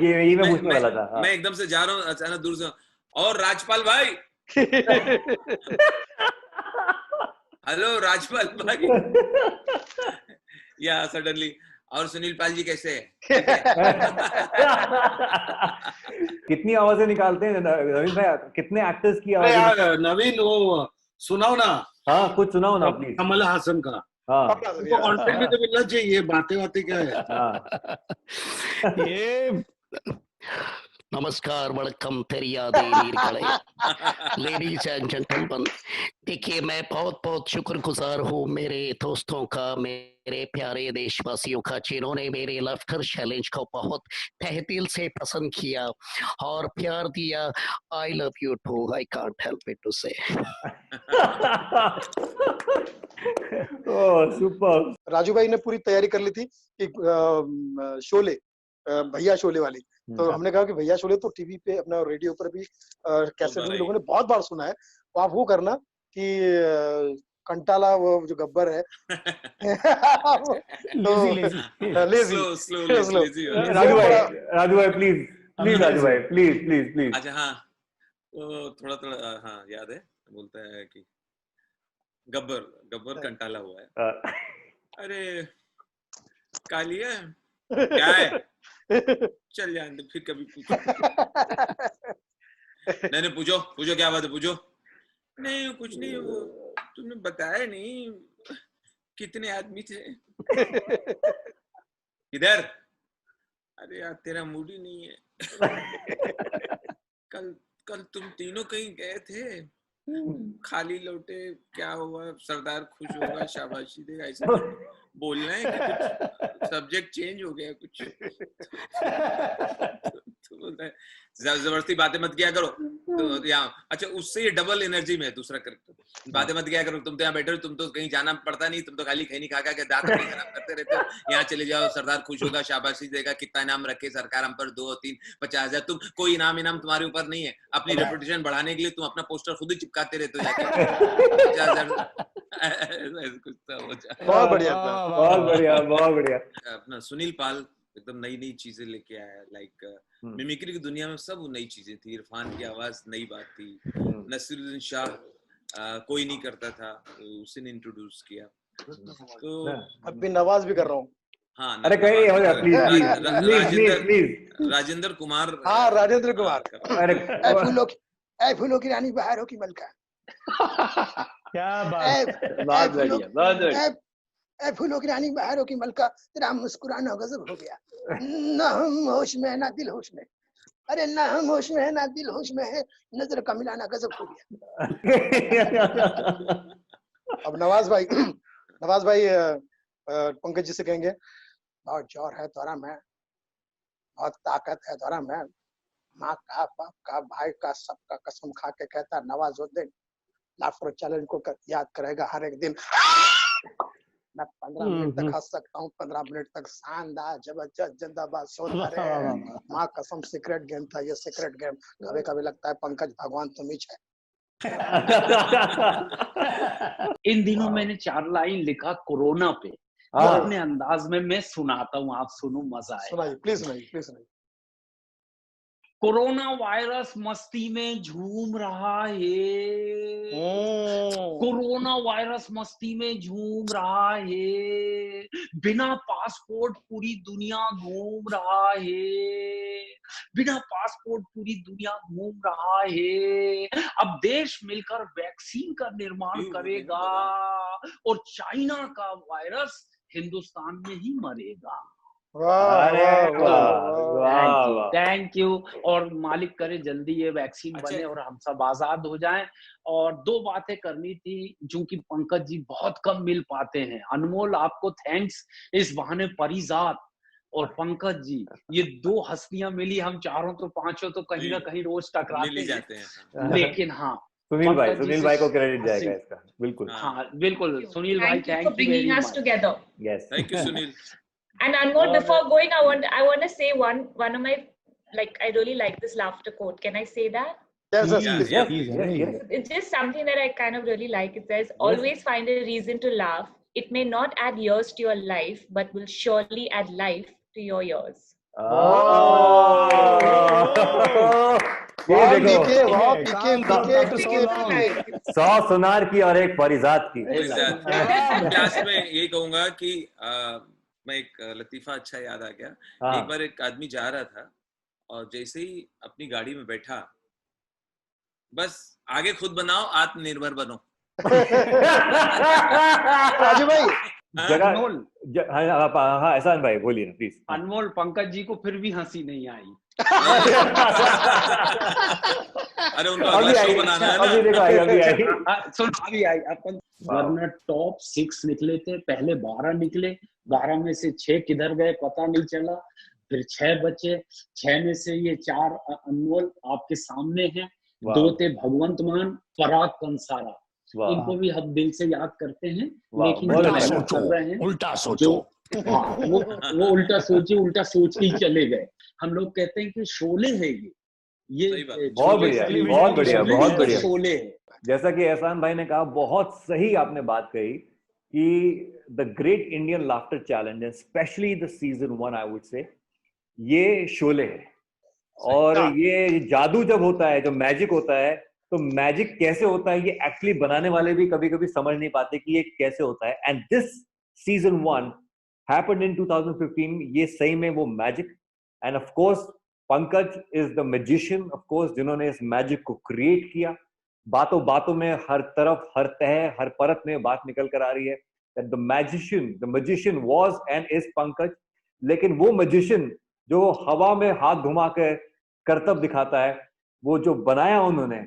ये मैं पूछने वाला था। मैं एकदम से जा रहा हूँ, अचानक दूर से और राजपाल भाई, हेलो राजपाल भाई, या सडनली और सुनील पाल जी कैसे हैं? कितनी आवाजें निकालते हैं नवीन भाई, कितने एक्टर्स की अरे आवाजें? यार नवीन, वो सुनाओ ना, हाँ कुछ सुनाओ ना प्लीज। कमल हासन का। हाँ उनको कंटेंट भी तो मिलना चाहिए, बातें क्या है। हाँ ये नमस्कार, वणक्कम, पेरियादे नीरगड़े, लेडीज एंड जेंटलमैन। देखिए, मैं बहुत बहुत शुक्रगुजार हूँ मेरे दोस्तों का, मेरे प्यारे देशवासियों का, जिन्होंने मेरे लाफ्टर चैलेंज को बहुत तहे दिल से पसंद किया और प्यार दिया। I love you to, I can't help it to से। ओह सुपर। राजू भाई ने पूरी तैयारी कर ली थी कि शोले, भैया शोले वाली, तो हमने कहा कि भैया शोले तो टीवी पे, अपना रेडियो पर भी कैसेट में लोगों ने बहुत बार सुना है, तो आप वो करना कि कंटाला, वो जो गब्बर है राजू भाई प्लीज राजू भाई प्लीज। अच्छा हाँ, तो थोड़ा हाँ याद है, बोलता है कि गब्बर कंटाला हुआ है। अरे कालिया क्या है, चल जाने दे, फिर कभी पूछो। नहीं पूछो क्या बात है, पूछो। नहीं कुछ नहीं, वो तुमने बताया नहीं कितने आदमी थे इधर। अरे यार तेरा मूड ही नहीं है। कल तुम तीनों कहीं गए थे, खाली लौटे, क्या हुआ, सरदार खुश होगा, शाबाशी देगा, ऐसा बोलना है कि कुछ सब्जेक्ट चेंज हो गया कुछ। तो बोलता है जबरदस्ती बातें मत किया करो, तो यहाँ अच्छा उससे ये डबल एनर्जी में है दूसरा करके, बातें मत किया करो, तुम तो यहाँ बैठे हो, तुम तो कहीं जाना पड़ता नहीं, तुम तो खाली खैनी खा के दांत खराब करते रहते हो, यहाँ चले जाओ, सरदार खुश होगा, शाबाशी देगा, कितना इनाम रखे सरकार हम पर, 2, 3, 50,000। तुम कोई इनाम तुम्हारे ऊपर नहीं है, अपनी रेपुटेशन बढ़ाने के लिए तुम अपना पोस्टर खुद ही चिपकाते रहते हो जाके। 50,000 कुछ तो हो जाए। बहुत बढ़िया। अपना सुनील पाल एकदम नई चीजें लेके आया, लाइक मिमिक्री की दुनिया में सब नई चीजें थी। इरफान की आवाज नई बात थी, नसीरुद्दीन शाह कोई नहीं करता था, तो उसी ने इंट्रोड्यूस किया। तो अभी नवाज भी कर रहा हूँ। हाँ अरे कहीं हो जाए प्लीज। राजेंद्र कुमार। हाँ राजेंद्र कुमार। अरे फूलों की रानी बहारों की मलका। क्या बात, बहुत बढ़िया। फूलों की रानी बहारों की मलका, तेरा मुस्कुराना गजब हो गया, ना हम होश में है ना दिल होश में, अरे ना हम होश में है ना दिल होश में है, नजर का मिलाना गजब हो गया। अब नवाज भाई पंकज जी से कहेंगे, बहुत जोर है तोरा में, बहुत ताकत है तोरा में, माँ का, बाप का, भाई का, सबका कसम खा के कहता नवाजुद्दीन लाफ्टर चैलेंज को याद करेगा हर एक दिन। मैं 15 मिनट तक हंस सकता हूँ, 15 मिनट तक शानदार, जबरदस्त, जिंदाबाद, सोना। माँ कसम सीक्रेट गेम था ये, सीक्रेट गेम। कभी लगता है पंकज भगवान तुम ही है। इन दिनों मैंने 4 लाइन लिखा कोरोना पे, अपने अंदाज में मैं सुनाता हूँ, आप सुनो, मजा आए। सुनाइए प्लीज सुनाइए। कोरोना वायरस मस्ती में झूम रहा है, कोरोना वायरस मस्ती में झूम रहा है, बिना पासपोर्ट पूरी दुनिया घूम रहा है, बिना पासपोर्ट पूरी दुनिया घूम रहा है। अब देश मिलकर वैक्सीन का निर्माण करेगा और चाइना का वायरस हिंदुस्तान में ही मरेगा। Thank you. और मालिक करे जल्दी ये वैक्सीन बने और हम सब आजाद हो जाएं। और 2 बातें करनी थी, जो कि पंकज जी बहुत कम मिल पाते हैं। अनमोल, आपको थैंक्स, इस बहाने परिजात और पंकज जी, ये 2 हस्तियां मिली, हम चारों तो पांचों तो कहीं ना कहीं रोज टकराते जाते हैं, लेकिन हाँ सुनील भाई को क्रेडिट जाएगा इसका, बिल्कुल। हाँ बिल्कुल सुनील भाई, thank you very much. Yes, thank you Sunil. And Anmol, before going, I want to say one of my, like, I really like this laughter quote. Can I say that? Yes. It's just something that I kind of really like. It says, always find a reason to laugh. It may not add years to your life, but will surely add life to your years. ये देखो, 100 सुनार की और एक परिजात की। Class में यही कहूंगा कि मैं एक लतीफा अच्छा याद आ गया। हाँ। एक बार एक आदमी जा रहा था और जैसे ही अपनी गाड़ी में बैठा, बस आगे खुद बनाओ, आत्मनिर्भर बनो। राजू भाई जगह अनमोल हाँ एहसान भाई बोलिए ना प्लीज। अनमोल पंकज जी को फिर भी हंसी नहीं आई। अरे उनको अगला शो बनाना है ना। अभी देखो आई, अभी आई। सुन अभी आई अपन वरना टॉप 6 निकले थे, पहले 12 निकले, 12 में से 6 किधर गए पता नहीं चला, फिर 6 बचे, 6 में से ये 4 अनमोल आपके सामने हैं, 2 थे भगवंत मान, पराग कंसारा, इनको भी हम दिल से याद करते हैं, लेकिन उल्टा सोचो हाँ, वो उल्टा सोचे, उल्टा सोच के ही चले गए। हम लोग कहते हैं कि शोले है ये बहुत बढ़िया, बहुत बढ़िया, बहुत बढ़िया शोले है। जैसा कि एहसान भाई ने कहा, बहुत सही आपने बात कही कि the great Indian laughter challenge, specially the season 1 I would say, ये शोले है। और ये जादू जब होता है, जो मैजिक होता है, तो मैजिक कैसे होता है ये एक्चुअली बनाने वाले भी कभी कभी समझ नहीं पाते कि ये कैसे होता है। And this season 1 happened in 2015। ये सही में वो magic, and of course Pankaj is the magician, of course, जिन्होंने इस मैजिक को क्रिएट किया। बातों बातों में, हर तरफ, हर तह, हर परत में बात निकल कर आ रही है that the magician was and is Pankaj. लेकिन वो मैजिशियन जो हवा में हाथ घुमा कर करतब दिखाता है, वो जो बनाया उन्होंने,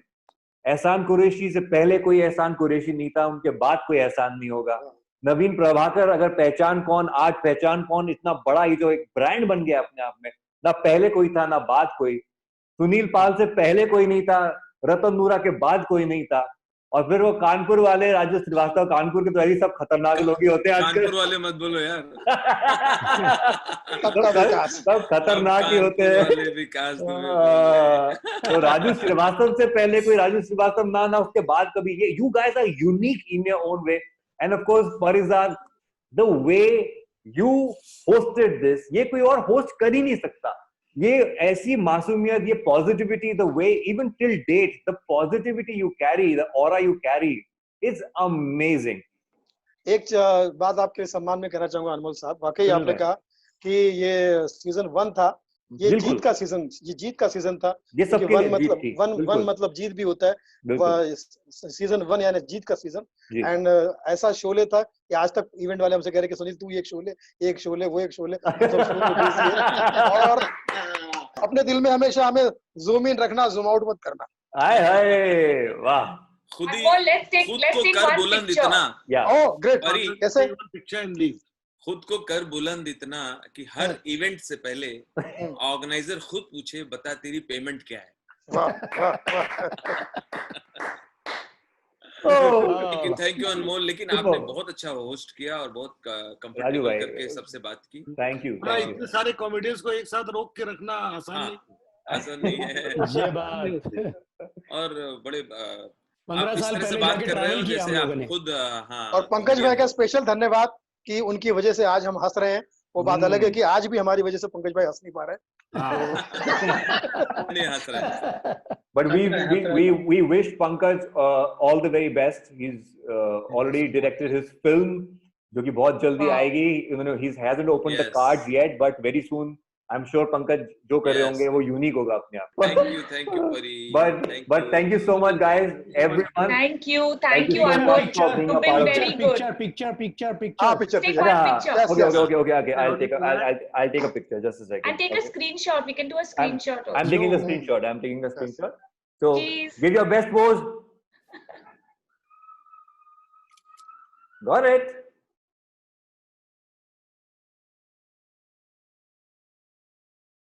एहसान कुरैशी से पहले कोई एहसान कुरैशी नहीं था, उनके बाद कोई एहसान नहीं होगा। नवीन प्रभाकर अगर पहचान कौन, आज पहचान कौन, इतना बड़ा ही जो एक ब्रांड बन गया अपने आप में, ना पहले कोई था ना बाद कोई। सुनील पाल से पहले कोई नहीं था, रतन नूरा के बाद कोई नहीं था, और फिर वो कानपुर वाले राजू श्रीवास्तव, कानपुर के तो यही सब खतरनाक लोग ही होते हैं आजकल। कानपुर वाले मत बोलो यार। सब खतरनाक ही होते हैं। विकास तो राजू श्रीवास्तव से पहले कोई राजू श्रीवास्तव ना उसके बाद कभी। ये you guys are unique in your own way, and of course Farizad, the way you hosted this, ये कोई और होस्ट कर ही नहीं सकता। ये ऐसी मासूमियत, ये positivity, the way even till date, the positivity you carry, the aura you carry is amazing. एक बात आपके सम्मान में कहना चाहूंगा अनमोल साहब, वाकई आपने कहा कि ये सीजन 1 था, ये जीत का सीजन, ये जीत का सीजन था। ये सब वन मतलब जीत भी होता है, सीजन 1 यानी जीत का सीजन। एंड ऐसा शोले था कि आज तक इवेंट वाले हमसे कह रहे कि सुनील तू एक शोले वो एक शोले और अपने दिल में हमेशा हमें जूम इन रखना, जूम आउट मत करना। हाय हाय वाह, खुद को कर बुलंद इतना, ओह ग्रेट, कैसे खुद को कर बुलंद इतना कि हर इवेंट से पहले ऑर्गेनाइजर खुद पूछे बता तेरी पेमेंट क्या है। लेकिन थैंक यू अनमोल, लेकिन आपने बहुत अच्छा होस्ट किया और बहुत कंफर्टेबल करके सबसे बात की। Thank you. इतने सारे कॉमेडियंस को एक साथ रोक के रखना आसान नहीं है। ये बात। और बड़े 15 साल पहले बात कर रहे हो जैसे आप खुद। हाँ, और पंकज भाई का स्पेशल धन्यवाद कि उनकी वजह से आज हम हंस रहे हैं। वो बात अलग है कि आज भी हमारी वजह से पंकज भाई हंस नहीं पा रहे नहीं हंस रहे। But we wish Pankaj all the very best. He's already directed his film, जो कि बहुत जल्दी आएगी. He hasn't opened the cards yet, but very soon I'm sure Pankaj जो कर रहे होंगे वो यूनिक होगा अपने आप. Thank you, Pari. But thank you so much, guys, everyone. Thank you, Anmol. You've been very good. Picture. Take one picture. Okay. I'll take a picture. Just a second. And take a screenshot. We can do a screenshot. I'm taking a screenshot. So give your best pose. Got it.